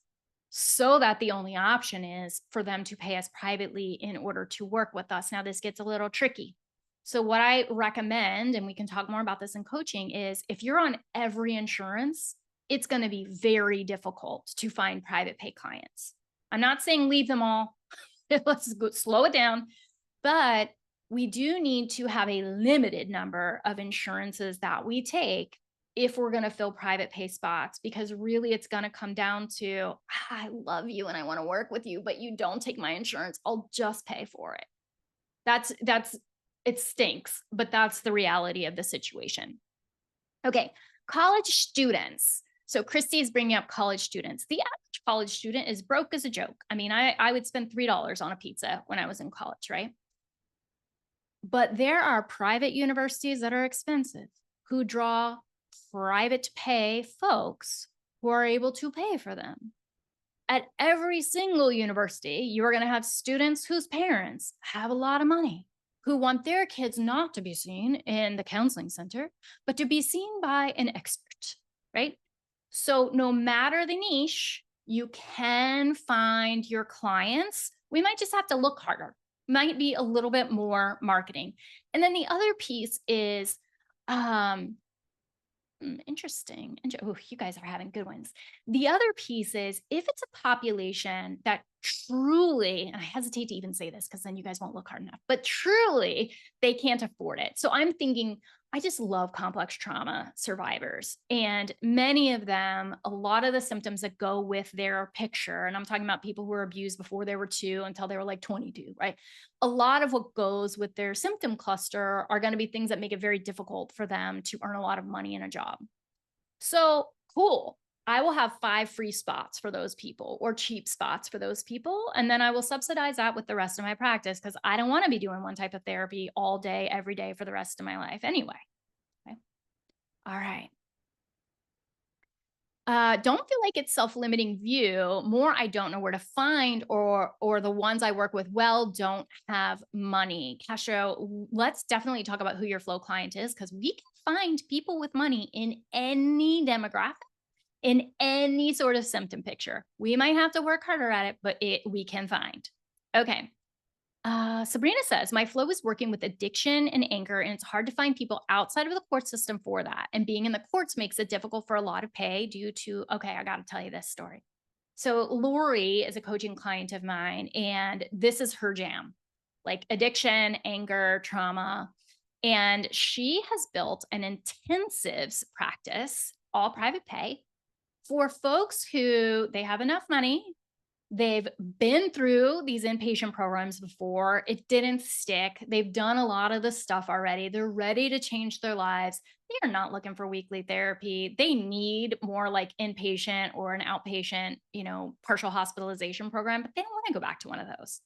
S1: so that the only option is for them to pay us privately in order to work with us. Now, this gets a little tricky. So what I recommend, and we can talk more about this in coaching, is if you're on every insurance, it's going to be very difficult to find private pay clients. I'm not saying leave them all. Let's go slow it down. But we do need to have a limited number of insurances that we take if we're going to fill private pay spots, because really it's going to come down to, I love you and I want to work with you, but you don't take my insurance. I'll just pay for it. It stinks, but that's the reality of the situation. Okay, college students. So Christy is bringing up college students. The average college student is broke as a joke. I mean, I would spend $3 on a pizza when I was in college, right? But there are private universities that are expensive who draw private pay folks who are able to pay for them. At every single university, you are going to have students whose parents have a lot of money, who want their kids not to be seen in the counseling center, but to be seen by an expert, right? So no matter the niche, you can find your clients. We might just have to look harder, might be a little bit more marketing. And then the other piece is, interesting. Oh, you guys are having good ones. The other piece is, if it's a population that truly, and I hesitate to even say this because then you guys won't look hard enough, but truly they can't afford it. So I'm thinking I just love complex trauma survivors. And many of them, a lot of the symptoms that go with their picture, and I'm talking about people who were abused before they were 2 until they were like 22, right? A lot of what goes with their symptom cluster are going to be things that make it very difficult for them to earn a lot of money in a job. So cool. I will have 5 free spots for those people or cheap spots for those people. And then I will subsidize that with the rest of my practice because I don't want to be doing one type of therapy all day, every day for the rest of my life anyway. Okay. All right. Don't feel like it's self-limiting view. More, I don't know where to find, or the ones I work with well don't have money. Castro, let's definitely talk about who your flow client is because we can find people with money in any demographic, in any sort of symptom picture. We might have to work harder at it, but we can find. Okay. Sabrina says, my flow is working with addiction and anger, and it's hard to find people outside of the court system for that. And being in the courts makes it difficult for a lot of pay due to, okay, I got to tell you this story. So Lori is a coaching client of mine, and this is her jam, like addiction, anger, trauma. And she has built an intensives practice, all private pay, for folks who they have enough money. They've been through these inpatient programs before. It didn't stick. They've done a lot of the stuff already. They're ready to change their lives. They are not looking for weekly therapy. They need more like inpatient or an outpatient, partial hospitalization program, but they don't want to go back to one of those.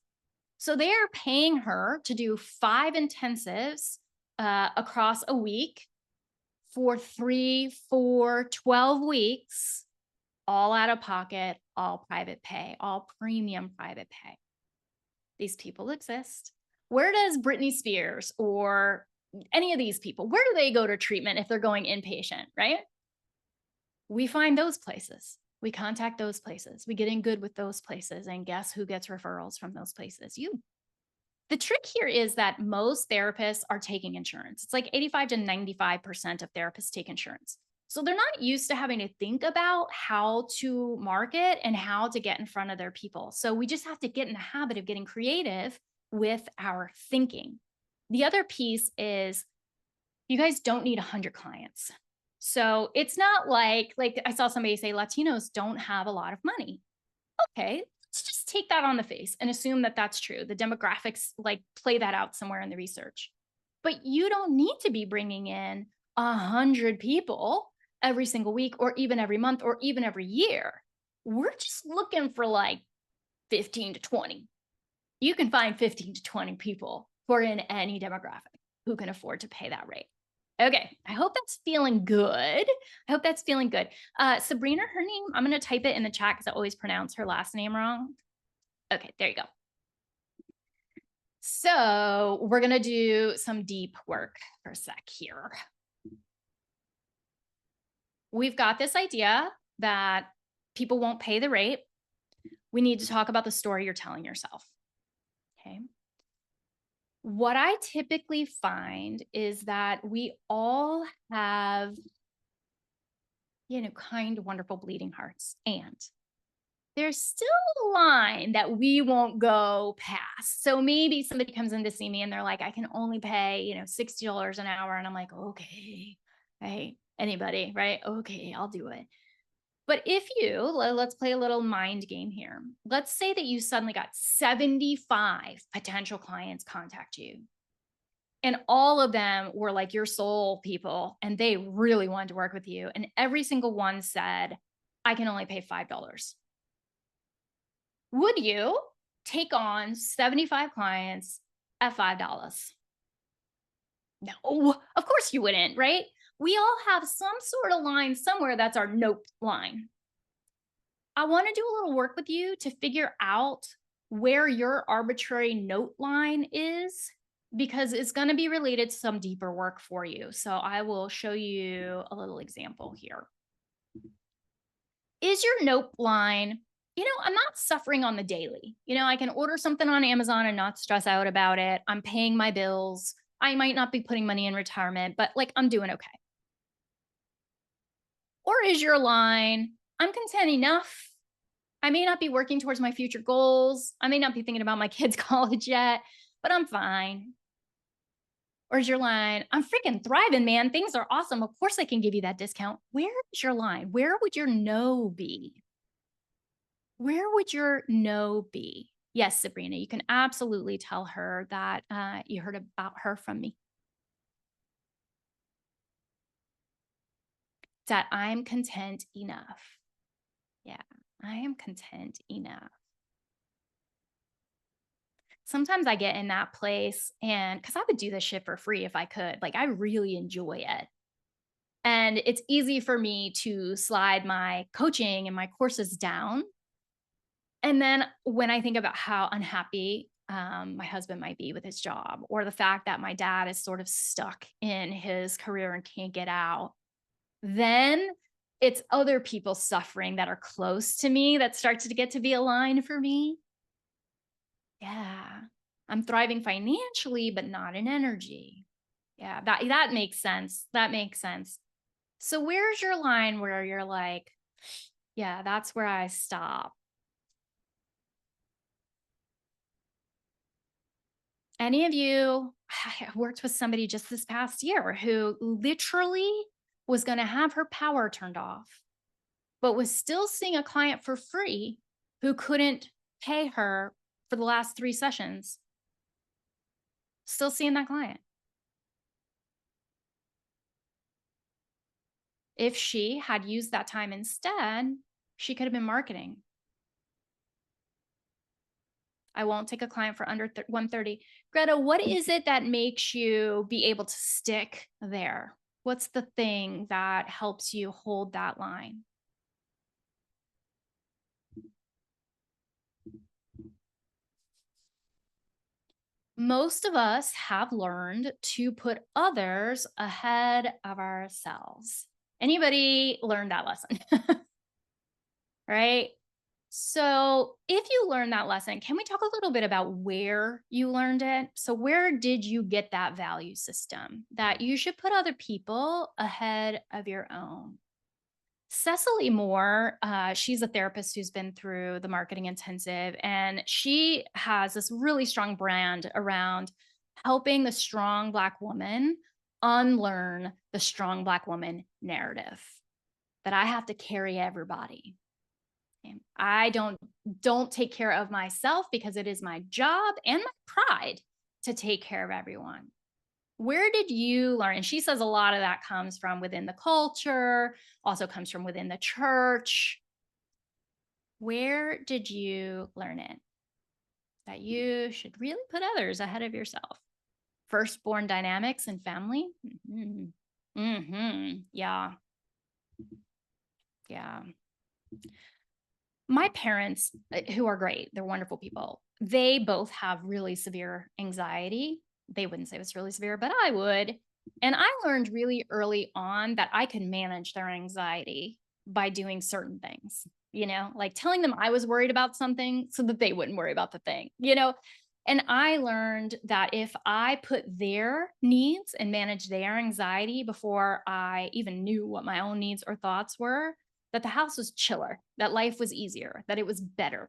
S1: So they are paying her to do 5 intensives across a week for 3, 4, 12 weeks, all out of pocket, all private pay, all premium private pay. These people exist. Where does Britney Spears or any of these people, where do they go to treatment if they're going inpatient, right? We find those places. We contact those places. We get in good with those places. And guess who gets referrals from those places? You. The trick here is that most therapists are taking insurance. It's like 85 to 95% of therapists take insurance. So they're not used to having to think about how to market and how to get in front of their people. So we just have to get in the habit of getting creative with our thinking. The other piece is you guys don't need 100 clients. So it's not like I saw somebody say Latinos don't have a lot of money. Okay, let's just take that on the face and assume that that's true. The demographics play that out somewhere in the research. But you don't need to be bringing in 100 people every single week or even every month or even every year. We're just looking for 15 to 20. You can find 15 to 20 people who are in any demographic who can afford to pay that rate. Okay, I hope that's feeling good. Sabrina, her name, I'm going to type it in the chat because I always pronounce her last name wrong. Okay, there you go. So we're going to do some deep work for a sec here. We've got this idea that people won't pay the rate. We need to talk about the story you're telling yourself. Okay. What I typically find is that we all have, kind, wonderful, bleeding hearts. And there's still a line that we won't go past. So maybe somebody comes in to see me and they're like, I can only pay, $60 an hour. And I'm like, okay, hey, anybody, right? Okay, I'll do it. But if let's play a little mind game here. Let's say that you suddenly got 75 potential clients contact you. And all of them were like your soul people, and they really wanted to work with you. And every single one said, I can only pay $5. Would you take on 75 clients at $5? No, of course you wouldn't, right? We all have some sort of line somewhere that's our nope line. I want to do a little work with you to figure out where your arbitrary note line is, because it's going to be related to some deeper work for you. So I will show you a little example here. Is your nope line, I'm not suffering on the daily. I can order something on Amazon and not stress out about it. I'm paying my bills. I might not be putting money in retirement, but I'm doing okay. Or is your line, I'm content enough. I may not be working towards my future goals. I may not be thinking about my kids' college yet, but I'm fine. Or is your line, I'm freaking thriving, man. Things are awesome. Of course I can give you that discount. Where is your line? Where would your no be? Where would your no be? Yes, Sabrina, you can absolutely tell her that you heard about her from me. That I'm content enough. Yeah, I am content enough. Sometimes I get in that place and because I would do this shit for free if I could. Like, I really enjoy it. And it's easy for me to slide my coaching and my courses down. And then when I think about how unhappy my husband might be with his job, or the fact that my dad is sort of stuck in his career and can't get out, then it's other people's suffering that are close to me that starts to get to be a line for me. Yeah. I'm thriving financially, but not in energy. Yeah, that makes sense. That makes sense. So where's your line where you're like, yeah, that's where I stop. Any of you I worked with somebody just this past year who literally was going to have her power turned off, but was still seeing a client for free who couldn't pay her for the last 3 sessions. Still seeing that client. If she had used that time instead, she could have been marketing. I won't take a client for under 130. Greta, what is it that makes you be able to stick there? What's the thing that helps you hold that line? Most of us have learned to put others ahead of ourselves. Anybody learned that lesson? Right? So, if you learned that lesson, can we talk a little bit about where you learned it? So, where did you get that value system that you should put other people ahead of your own? Cecily Moore, she's a therapist who's been through the marketing intensive, and she has this really strong brand around helping the strong Black woman unlearn the strong Black woman narrative that I have to carry everybody. I don't take care of myself because it is my job and my pride to take care of everyone. Where did you learn? And she says a lot of that comes from within the culture, also comes from within the church. Where did you learn it? That you should really put others ahead of yourself. Firstborn dynamics and family. Yeah. Yeah. My parents, who are great, they're wonderful people, they both have really severe anxiety. They wouldn't say it was really severe, but I would. And I learned really early on that I could manage their anxiety by doing certain things, like telling them I was worried about something so that they wouldn't worry about the thing. And I learned that if I put their needs and manage their anxiety before I even knew what my own needs or thoughts were, that the house was chiller, that life was easier, that it was better.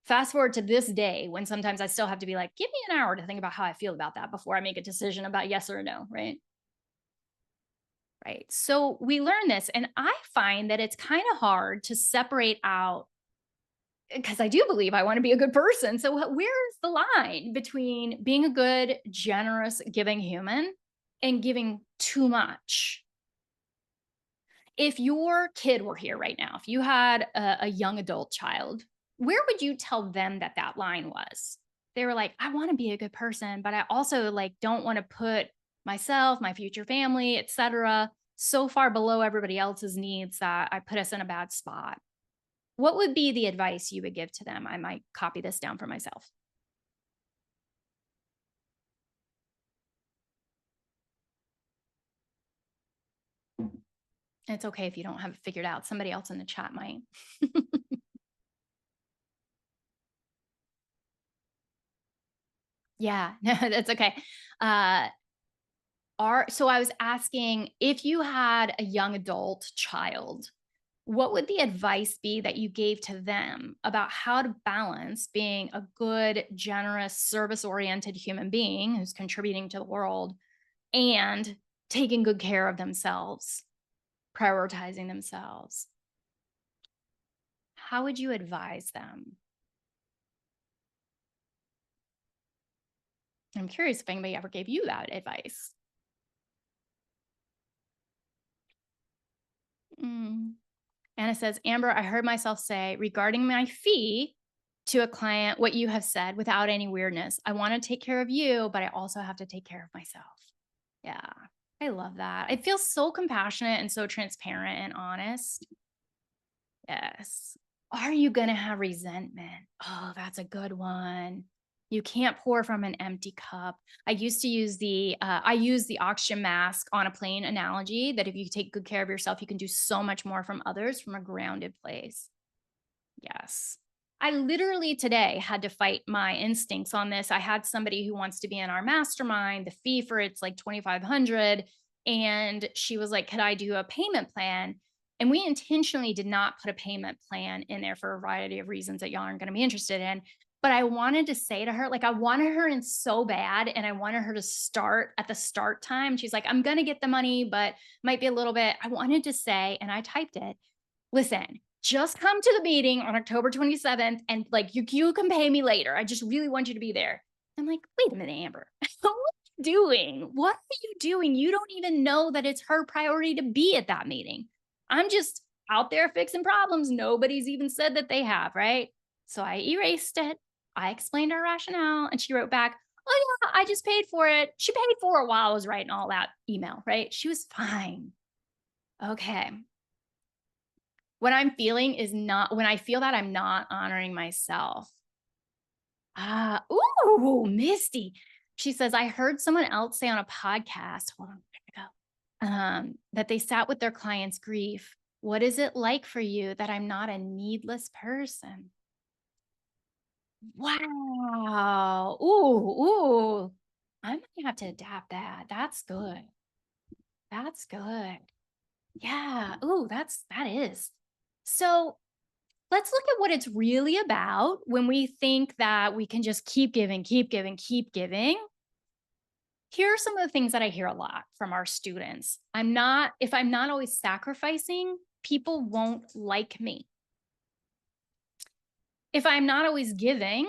S1: Fast forward to this day when sometimes I still have to be like, give me an hour to think about how I feel about that before I make a decision about yes or no, right? Right. So we learn this, and I find that it's kind of hard to separate out because I do believe I want to be a good person. So where's the line between being a good, generous, giving human and giving too much? If your kid were here right now, if you had a young adult child, where would you tell them that that line was? They were like, I want to be a good person, but I also like don't want to put myself, my future family, etc., so far below everybody else's needs that I put us in a bad spot. What would be the advice you would give to them? I might copy this down for myself. It's okay if you don't have it figured out. Somebody else in the chat might. Yeah, no, that's okay. Uh, so I was asking if you had a young adult child, What would the advice be that you gave to them about how to balance being a good, generous, service oriented human being who's contributing to the world and taking good care of themselves, prioritizing themselves? How would you advise them? I'm curious if anybody ever gave you that advice. Mm. Anna says, Amber, I heard myself say regarding my fee to a client what you have said without any weirdness. I want to take care of you, but I also have to take care of myself. Yeah, I love that. It feels so compassionate and so transparent and honest. Yes. Are you going to have resentment? Oh, that's a good one. You can't pour from an empty cup. I used to use I use the oxygen mask on a plane analogy that if you take good care of yourself, you can do so much more from others from a grounded place. Yes. I literally today had to fight my instincts on this. I had somebody who wants to be in our mastermind. The fee for it's like 2,500, and she was like, "Could I do a payment plan?" And we intentionally did not put a payment plan in there for a variety of reasons that y'all aren't going to be interested in. But I wanted to say to her, like, I wanted her in so bad, and I wanted her to start at the start time. She's like, "I'm going to get the money, but might be a little bit." I wanted to say, and I typed it, listen, just come to the meeting on October 27th and like you can pay me later. I just really want you to be there. I'm like, wait a minute, Amber. What are you doing? What are you doing? You don't even know that it's her priority to be at that meeting. I'm just out there fixing problems. Nobody's even said that they have, right? So I erased it. I explained our rationale and she wrote back, oh yeah, I just paid for it. She paid for it while I was writing all that email, right? She was fine. Okay. What I'm feeling is not when I feel that I'm not honoring myself. Ooh, Misty. She says, I heard someone else say on a podcast, hold on, where'd it go? That they sat with their client's grief. What is it like for you that I'm not a needless person? Wow. Ooh. I might have to adapt that. That's good. That's good. Yeah. Ooh, that is. So let's look at what it's really about when we think that we can just keep giving, keep giving, keep giving. Here are some of the things that I hear a lot from our students. If I'm not always sacrificing, people won't like me. If I'm not always giving,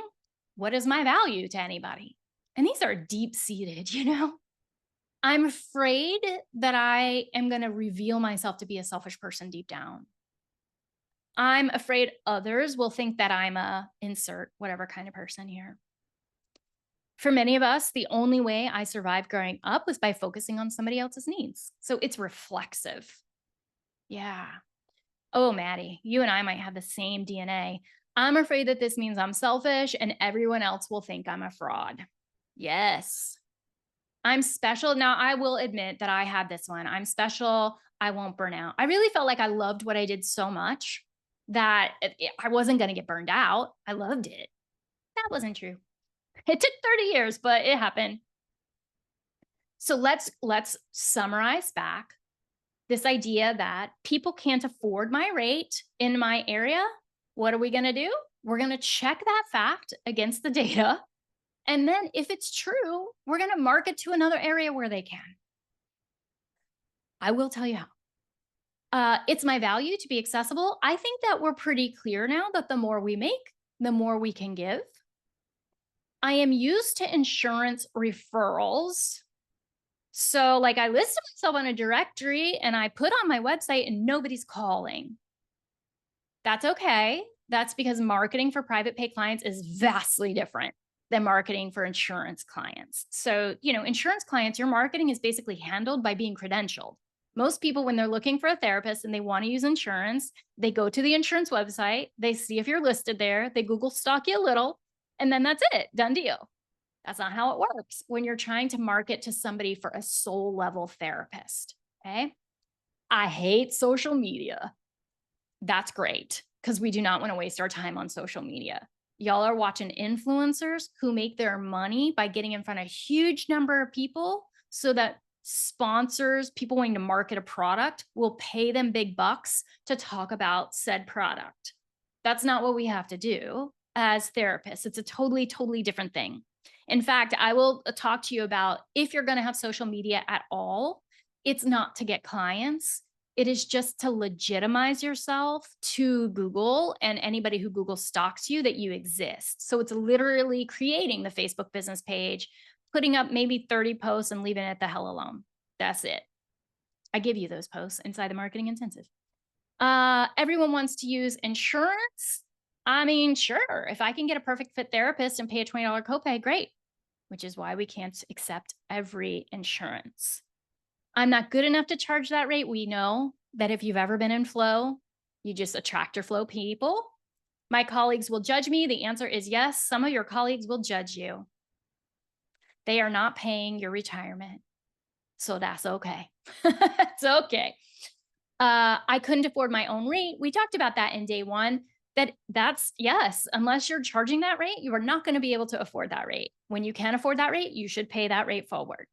S1: what is my value to anybody? And these are deep seated, I'm afraid that I am going to reveal myself to be a selfish person deep down. I'm afraid others will think that I'm a insert whatever kind of person here. For many of us, the only way I survived growing up was by focusing on somebody else's needs. So it's reflexive. Yeah. Oh, Maddie, you and I might have the same DNA. I'm afraid that this means I'm selfish and everyone else will think I'm a fraud. Yes. I'm special. Now, I will admit that I had this one. I'm special. I won't burn out. I really felt like I loved what I did so much that I wasn't going to get burned out. I loved it. That wasn't true. It took 30 years, but it happened. So let's summarize back this idea that people can't afford my rate in my area. What are we going to do? We're going to check that fact against the data. And then if it's true, we're going to market to another area where they can. I will tell you how. It's my value to be accessible. I think that we're pretty clear now that the more we make, the more we can give. I am used to insurance referrals. So like I listed myself on a directory and I put on my website and nobody's calling. That's okay. That's because marketing for private pay clients is vastly different than marketing for insurance clients. So, insurance clients, your marketing is basically handled by being credentialed. Most people, when they're looking for a therapist and they want to use insurance, they go to the insurance website, they see if you're listed there, they Google stalk you a little, and then that's it, done deal. That's not how it works when you're trying to market to somebody for a soul level therapist. Okay. I hate social media. That's great because we do not want to waste our time on social media. Y'all are watching influencers who make their money by getting in front of a huge number of people so that sponsors, people wanting to market a product will pay them big bucks to talk about said product. That's not what we have to do as therapists. It's a totally, totally different thing. In fact, I will talk to you about if you're going to have social media at all, it's not to get clients. It is just to legitimize yourself to Google and anybody who Google stalks you that you exist. So it's literally creating the Facebook business page, putting up maybe 30 posts and leaving it the hell alone. That's it. I give you those posts inside the marketing intensive. Everyone wants to use insurance. I mean, sure, if I can get a perfect fit therapist and pay a $20 copay, great, which is why we can't accept every insurance. I'm not good enough to charge that rate. We know that if you've ever been in flow, you just attract your flow people. My colleagues will judge me. The answer is yes. Some of your colleagues will judge you. They are not paying your retirement. So that's okay. It's okay. I couldn't afford my own rate. We talked about that in day one. That's yes, unless you're charging that rate, you are not going to be able to afford that rate. When you can afford that rate, you should pay that rate forward.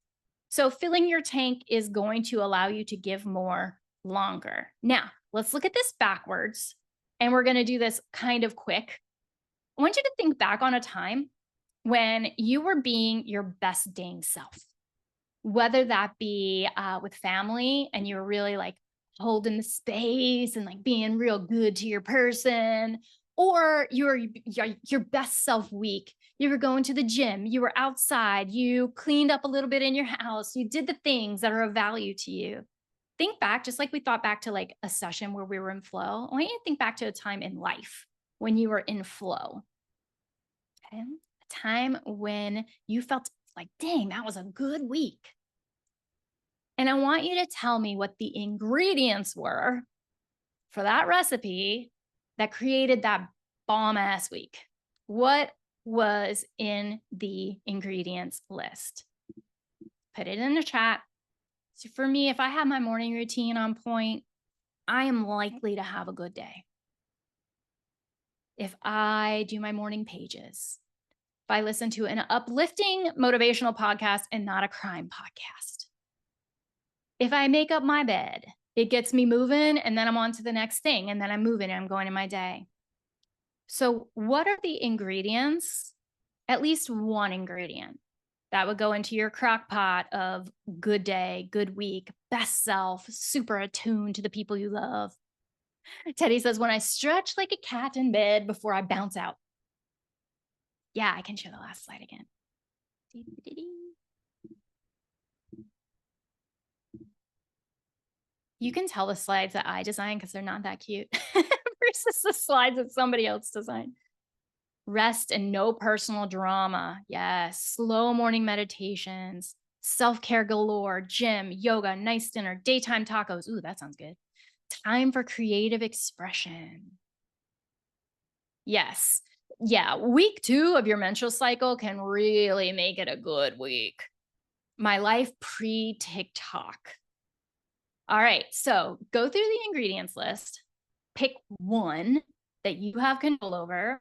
S1: So filling your tank is going to allow you to give more longer. Now, let's look at this backwards, and we're going to do this kind of quick. I want you to think back on a time when you were being your best dang self, whether that be with family and you were really like holding the space and like being real good to your person, or your best self week. You were going to the gym, you were outside, you cleaned up a little bit in your house, you did the things that are of value to you. Think back, just like we thought back to like a session where we were in flow. I want you to think back to a time in life when you were in flow. Okay? A time when you felt like, dang, that was a good week. And I want you to tell me what the ingredients were for that recipe that created that bomb ass week. What was in the ingredients list? Put it in the chat. So for me, if I have my morning routine on point, I am likely to have a good day. If I do my morning pages, if I listen to an uplifting motivational podcast and not a crime podcast, if I make up my bed, it gets me moving and then I'm on to the next thing and then I'm moving and I'm going in my day. So what are the ingredients? At least one ingredient that would go into your crock pot of good day, good week, best self, super attuned to the people you love. Teddy says, when I stretch like a cat in bed before I bounce out. Yeah, I can show the last slide again. You can tell the slides that I designed because they're not that cute versus the slides that somebody else designed. Rest and no personal drama. Yes. Slow morning meditations, self-care galore, gym, yoga, nice dinner, daytime tacos. Ooh, that sounds good. Time for creative expression. Yes. Yeah. Week 2 of your menstrual cycle can really make it a good week. My life pre-TikTok. All right, so go through the ingredients list, pick one that you have control over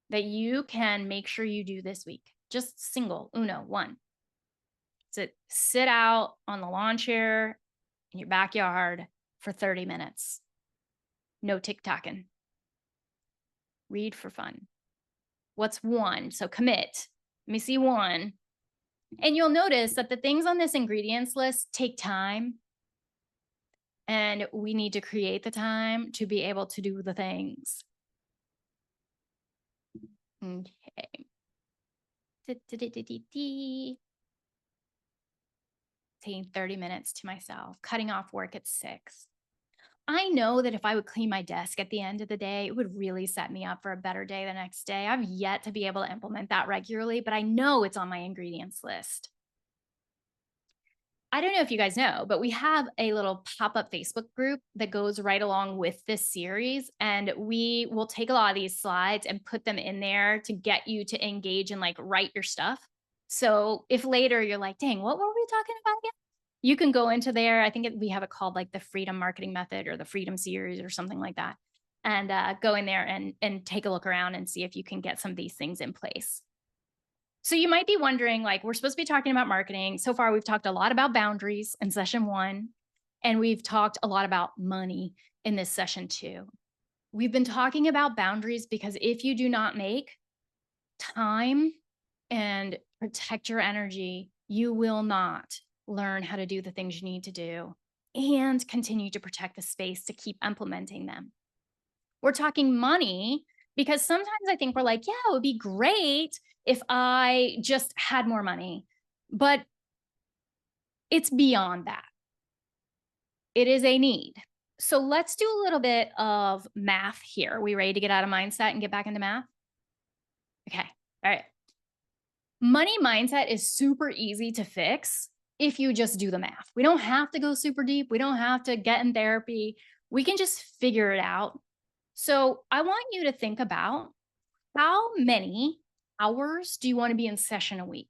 S1: that you can make sure you do this week. Just single, one. Sit out on the lawn chair in your backyard for 30 minutes. No TikToking. Read for fun. What's one? So commit. Let me see one. And you'll notice that the things on this ingredients list take time. And we need to create the time to be able to do the things. Okay. Taking 30 minutes to myself, cutting off work at 6. I know that if I would clean my desk at the end of the day, it would really set me up for a better day the next day. I've yet to be able to implement that regularly, but I know it's on my ingredients list. I don't know if you guys know, but we have a little pop-up Facebook group that goes right along with this series. And we will take a lot of these slides and put them in there to get you to engage and like write your stuff. So if later you're like, dang, what were we talking about again? You can go into there. I think we have it called like the Freedom Marketing Method or the Freedom Series or something like that. And go in there and take a look around and see if you can get some of these things in place. So you might be wondering, like, we're supposed to be talking about marketing. So far, we've talked a lot about boundaries in session 1, and we've talked a lot about money in this session 2. We've been talking about boundaries because if you do not make time and protect your energy, you will not learn how to do the things you need to do and continue to protect the space to keep implementing them. We're talking money because sometimes I think we're like, yeah, it would be great if I just had more money, but it's beyond that. It is a need. So let's do a little bit of math here. Are we ready to get out of mindset and get back into math? Okay. All right. Money mindset is super easy to fix if you just do the math. We don't have to go super deep. We don't have to get in therapy. We can just figure it out. So I want you to think about how many hours do you want to be in session a week?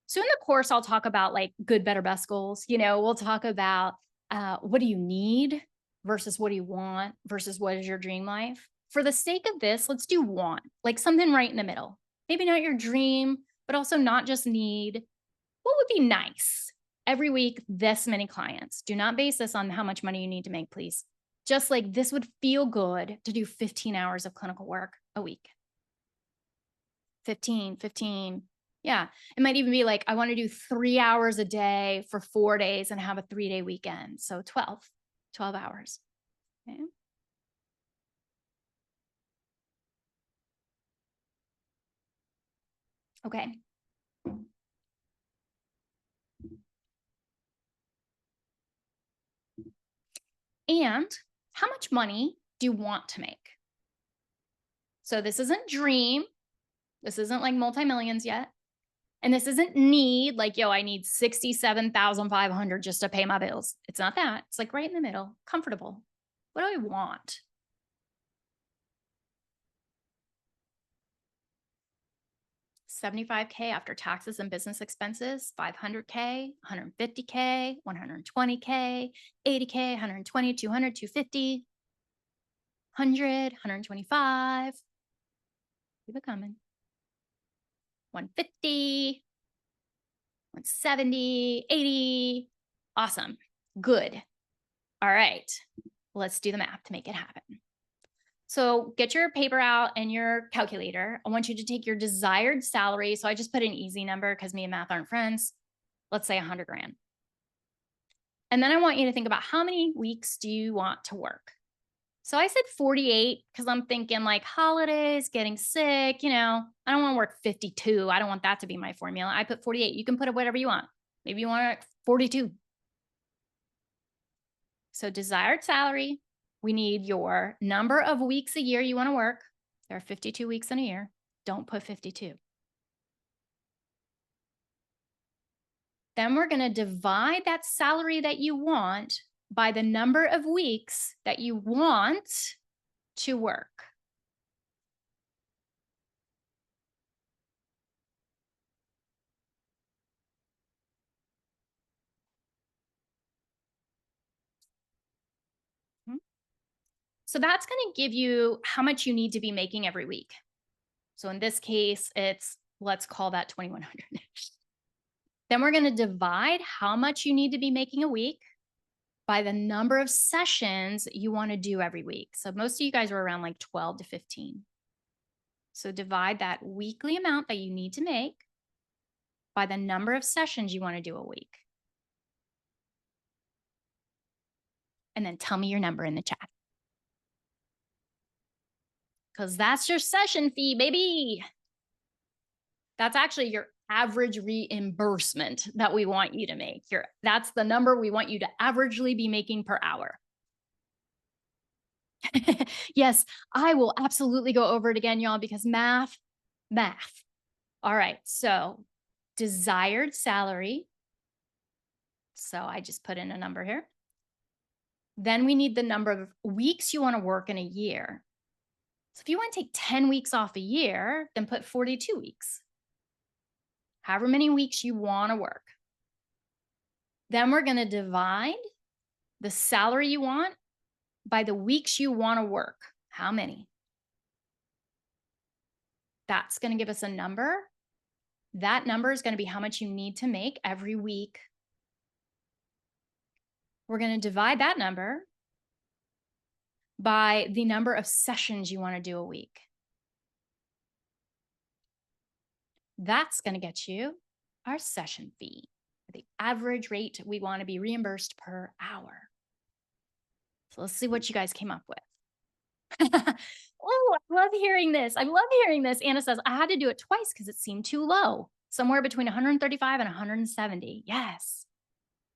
S1: So in the course, I'll talk about like good, better, best goals. We'll talk about what do you need versus what do you want versus what is your dream life. For the sake of this, let's do want, like something right in the middle. Maybe not your dream, but also not just need. What would be nice? Every week, this many clients. Do not base this on how much money you need to make, please. Just like this would feel good to do 15 hours of clinical work a week. 15. Yeah. It might even be like, I want to do 3 hours a day for 4 days and have a 3-day weekend. So 12 hours. Okay. Okay. And how much money do you want to make? So this isn't dream. This isn't like multi-millions yet. And this isn't need, like, yo, I need 67,500 just to pay my bills. It's not that. It's like right in the middle, comfortable. What do I want? $75K after taxes and business expenses, $500K, $150K, $120K, $80K, $120, $200, $250, $100, $125. Keep it coming. $150, $170, $80. Awesome. Good. All right. Let's do the math to make it happen. So get your paper out and your calculator. I want you to take your desired salary. So I just put an easy number because me and math aren't friends. Let's say 100 grand. And then I want you to think about how many weeks do you want to work? So I said 48 because I'm thinking like holidays, getting sick, I don't want to work 52. I don't want that to be my formula. I put 48. You can put it whatever you want. Maybe you want 42. So desired salary, we need your number of weeks a year you want to work. There are 52 weeks in a year. Don't put 52. Then we're going to divide that salary that you want by the number of weeks that you want to work. So that's going to give you how much you need to be making every week. So in this case, let's call that 2,100. Then we're going to divide how much you need to be making a week by the number of sessions you want to do every week. So most of you guys are around like 12 to 15. So divide that weekly amount that you need to make by the number of sessions you want to do a week. And then tell me your number in the chat. Because that's your session fee, baby. That's actually your average reimbursement that we want you to make. That's the number we want you to averagely be making per hour. Yes, I will absolutely go over it again, y'all, because math. All right, so desired salary. So I just put in a number here. Then we need the number of weeks you want to work in a year. So if you want to take 10 weeks off a year, then put 42 weeks. However many weeks you want to work. Then we're going to divide the salary you want by the weeks you want to work. How many? That's going to give us a number. That number is going to be how much you need to make every week. We're going to divide that number by the number of sessions you want to do a week. That's going to get you our session fee, the average rate we want to be reimbursed per hour. So let's see what you guys came up with. Oh, I love hearing this. I love hearing this. Anna says, I had to do it twice because it seemed too low, somewhere between 135 and 170. Yes.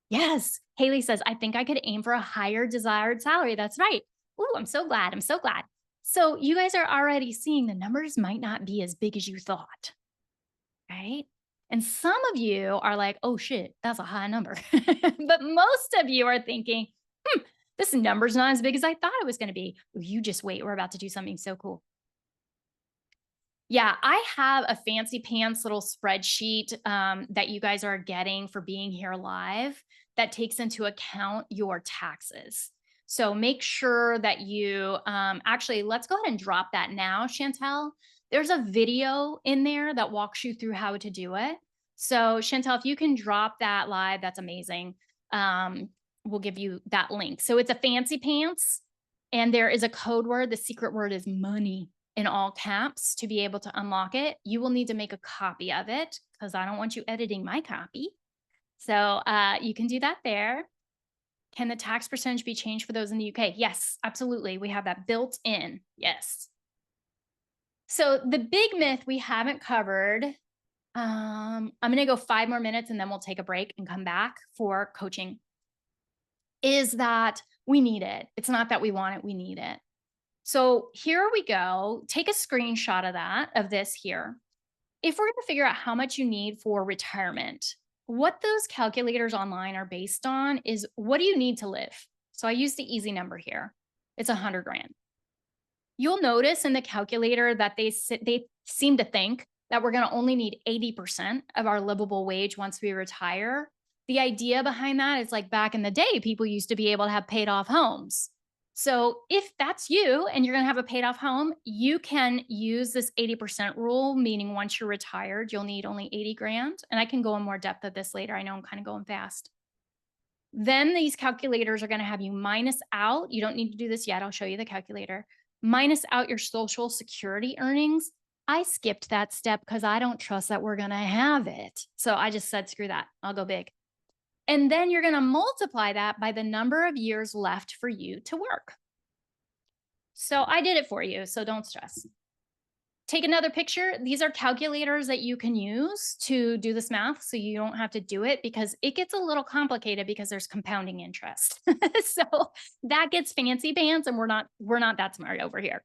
S1: Yes. Haley says, I think I could aim for a higher desired salary. That's right. Oh, I'm so glad. I'm so glad. So you guys are already seeing the numbers might not be as big as you thought, right? And some of you are like, oh shit, that's a high number. But most of you are thinking, this number's not as big as I thought it was going to be. You just wait. We're about to do something so cool. Yeah, I have a fancy pants little spreadsheet that you guys are getting for being here live that takes into account your taxes. So make sure that you actually, let's go ahead and drop that now, Chantel. There's a video in there that walks you through how to do it. So Chantel, if you can drop that live, that's amazing. We'll give you that link. So it's a fancy pants and there is a code word. The secret word is money in all caps to be able to unlock it. You will need to make a copy of it because I don't want you editing my copy. So you can do that there. Can the tax percentage be changed for those in the UK? Yes, absolutely. We have that built in. Yes. So the big myth we haven't covered, I'm going to go 5 more minutes and then we'll take a break and come back for coaching, is that we need it. It's not that we want it, we need it. So here we go. Take a screenshot of that, of this here. If we're going to figure out how much you need for retirement, what those calculators online are based on is what do you need to live? So I use the easy number here. It's 100 grand. You'll notice in the calculator that they seem to think that we're going to only need 80% of our livable wage once we retire. The idea behind that is like back in the day, people used to be able to have paid off homes. So if that's you and you're going to have a paid off home, you can use this 80% rule, meaning once you're retired, you'll need only 80 grand. And I can go in more depth of this later. I know I'm kind of going fast. Then these calculators are going to have you minus out. You don't need to do this yet. I'll show you the calculator. Minus out your Social Security earnings. I skipped that step because I don't trust that we're going to have it. So I just said, screw that. I'll go big. And then you're going to multiply that by the number of years left for you to work. So I did it for you, so don't stress. Take another picture. These are calculators that you can use to do this math so you don't have to do it because it gets a little complicated because there's compounding interest. So that gets fancy pants and we're not that smart over here.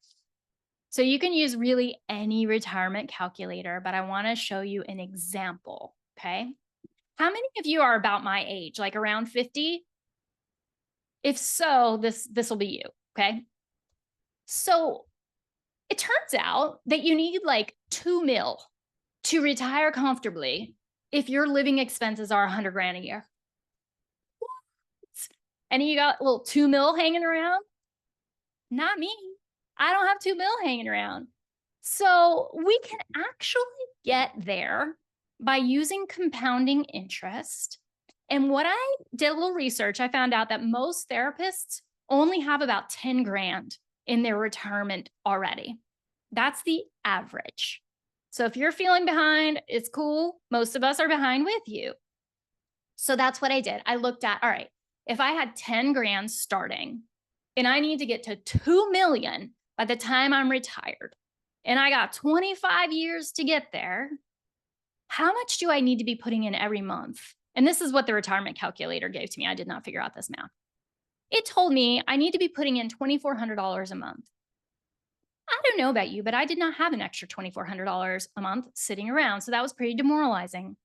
S1: So you can use really any retirement calculator, but I want to show you an example, okay? How many of you are about my age, like around 50? If so, this will be you, okay? So it turns out that you need like 2 mil to retire comfortably if your living expenses are 100 grand a year. What? And you got a little 2 mil hanging around? Not me. I don't have 2 mil hanging around. So we can actually get there by using compounding interest. And what I did a little research, I found out that most therapists only have about 10 grand in their retirement already. That's the average. So if you're feeling behind, it's cool. Most of us are behind with you. So that's what I did. I looked at, all right, if I had 10 grand starting and I need to get to 2 million by the time I'm retired, and I got 25 years to get there, how much do I need to be putting in every month? And this is what the retirement calculator gave to me. I did not figure out this math. It told me I need to be putting in $2,400 a month. I don't know about you, but I did not have an extra $2,400 a month sitting around. So that was pretty demoralizing.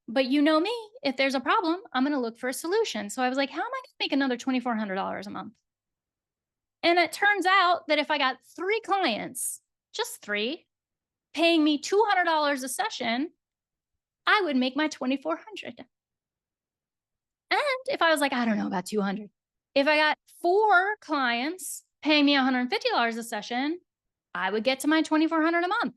S1: But you know me, if there's a problem, I'm going to look for a solution. So I was like, how am I going to make another $2,400 a month? And it turns out that if I got 3 clients, just 3, paying me $200 a session, I would make my $2,400. And if I was like, I don't know about 200, if I got 4 clients paying me $150 a session, I would get to my $2,400 a month.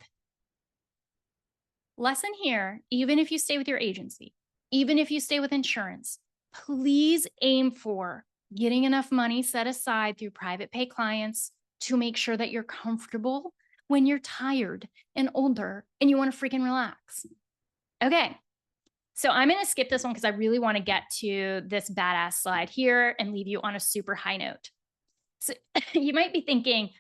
S1: Lesson here, even if you stay with your agency, even if you stay with insurance, please aim for getting enough money set aside through private pay clients to make sure that you're comfortable when you're tired and older and you want to freaking relax. Okay. So I'm going to skip this one because I really want to get to this badass slide here and leave you on a super high note. So you might be thinking,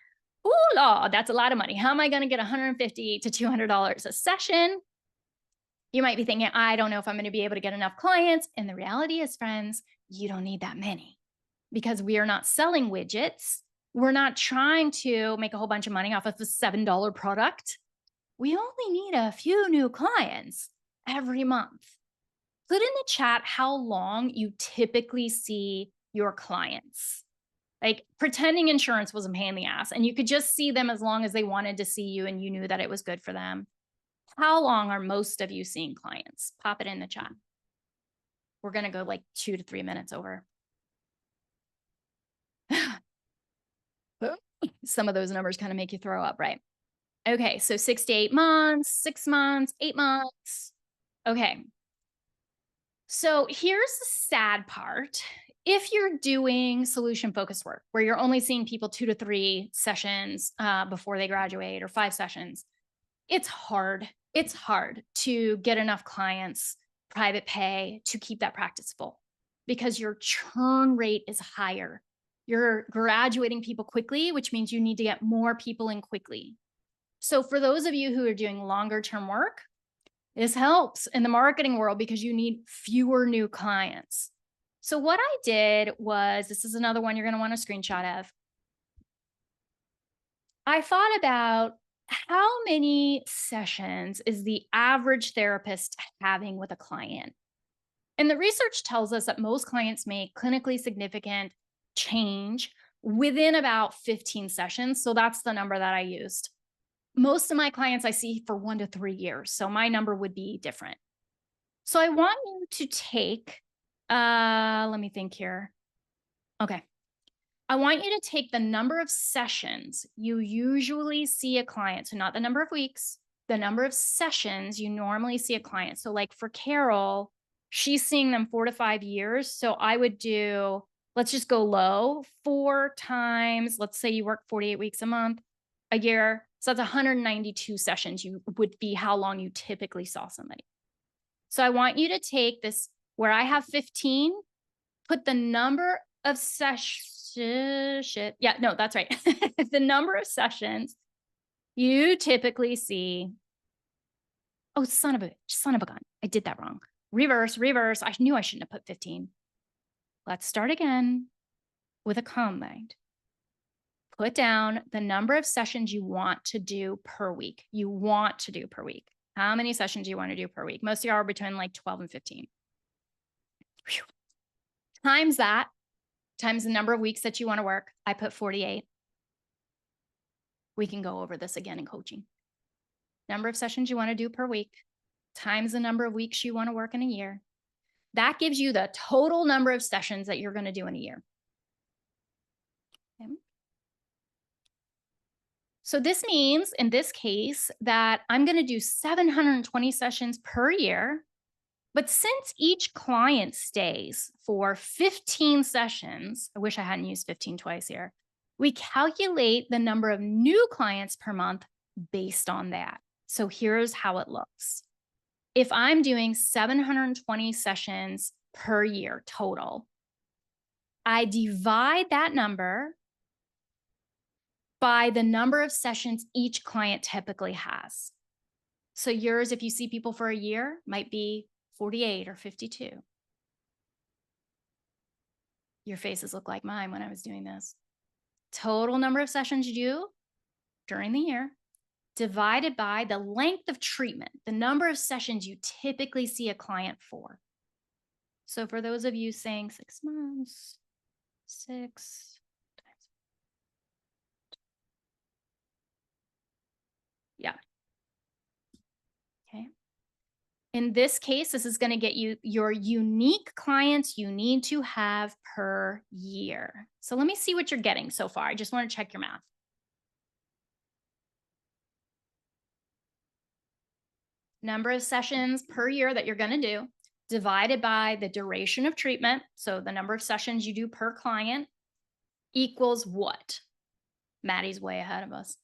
S1: ooh, law, that's a lot of money. How am I going to get $150 to $200 a session? You might be thinking, I don't know if I'm going to be able to get enough clients. And the reality is, friends, you don't need that many because we are not selling widgets. We're not trying to make a whole bunch of money off of a $7 product. We only need a few new clients every month. Put in the chat how long you typically see your clients. Like pretending insurance was a pain in the ass and you could just see them as long as they wanted to see you and you knew that it was good for them. How long are most of you seeing clients? Pop it in the chat. We're going to go like 2 to 3 minutes over. Some of those numbers kind of make you throw up, right? Okay, so 6 to 8 months, 6 months, 8 months. Okay. So here's the sad part. If you're doing solution focused work where you're only seeing people 2 to 3 sessions before they graduate or 5 sessions, it's hard. It's hard to get enough clients, private pay to keep that practice full because your churn rate is higher. You're graduating people quickly, which means you need to get more people in quickly. So for those of you who are doing longer term work, this helps in the marketing world because you need fewer new clients. So what I did was, this is another one you're going to want a screenshot of. I thought about how many sessions is the average therapist having with a client? And the research tells us that most clients make clinically significant change within about 15 sessions. So that's the number that I used. Most of my clients I see for 1 to 3 years. So my number would be different. So I want you to take, let me think here. Okay. I want you to take the number of sessions you usually see a client. So not the number of weeks, the number of sessions you normally see a client. So like for Carol, she's seeing them 4 to 5 years. So I would do, let's just go low, 4 times, let's say you work 48 weeks a month, a year. So that's 192 sessions would be how long you typically saw somebody. So I want you to take this where I have 15, put the number of sessions. Yeah, no, that's right. The number of sessions you typically see. Oh, son of a gun. I did that wrong. Reverse. I knew I shouldn't have put 15. Let's start again with a calm mind. Put down the number of sessions you want to do per week. You want to do per week. How many sessions do you want to do per week? Most of you are between like 12 and 15. Whew. Times that, times the number of weeks that you want to work. I put 48. We can go over this again in coaching. Number of sessions you want to do per week, times the number of weeks you want to work in a year. That gives you the total number of sessions that you're going to do in a year. Okay. So this means, in this case, that I'm going to do 720 sessions per year. But since each client stays for 15 sessions, I wish I hadn't used 15 twice here, we calculate the number of new clients per month based on that. So here's how it looks. If I'm doing 720 sessions per year total, I divide that number by the number of sessions each client typically has. So yours, if you see people for a year, might be 48 or 52. Your faces look like mine when I was doing this. Total number of sessions you do during the year divided by the length of treatment, the number of sessions you typically see a client for. So for those of you saying 6 months, 6 times. Yeah. Okay. In this case, this is going to get you your unique clients you need to have per year. So let me see what you're getting so far. I just want to check your math. number of sessions per year that you're going to do, divided by the duration of treatment. So the number of sessions you do per client equals what? Maddie's way ahead of us.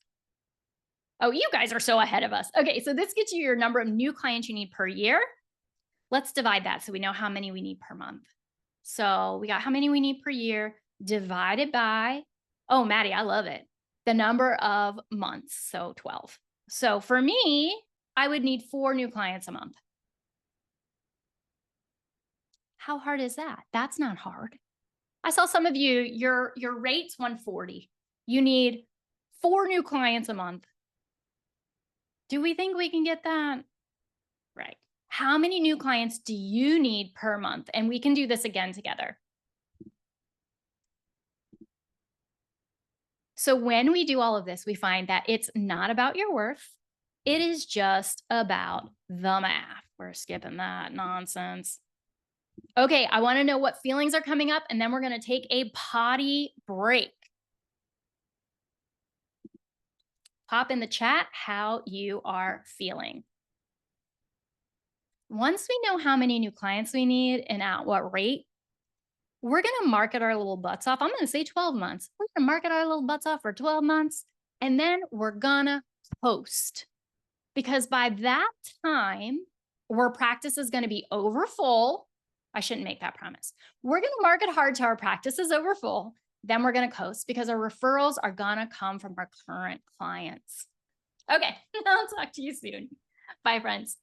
S1: Oh, you guys are so ahead of us. Okay, so this gets you your number of new clients you need per year. Let's divide that so we know how many we need per month. So we got how many we need per year divided by, oh, Maddie, I love it, the number of months, so 12. So for me, I would need 4 new clients a month. How hard is that? That's not hard. I saw some of you, your rate's 140. You need 4 new clients a month. Do we think we can get that? Right. How many new clients do you need per month? And we can do this again together. So when we do all of this, we find that it's not about your worth. It is just about the math. We're skipping that nonsense. Okay, I want to know what feelings are coming up, and then we're going to take a potty break. Pop in the chat how you are feeling. Once we know how many new clients we need and at what rate, we're going to market our little butts off. I'm going to say 12 months. We're going to market our little butts off for 12 months, and then we're going to post. Because by that time, our practice is going to be over full. I shouldn't make that promise. We're going to market hard till our practice is over full. Then we're going to coast because our referrals are going to come from our current clients. Okay, I'll talk to you soon. Bye, friends.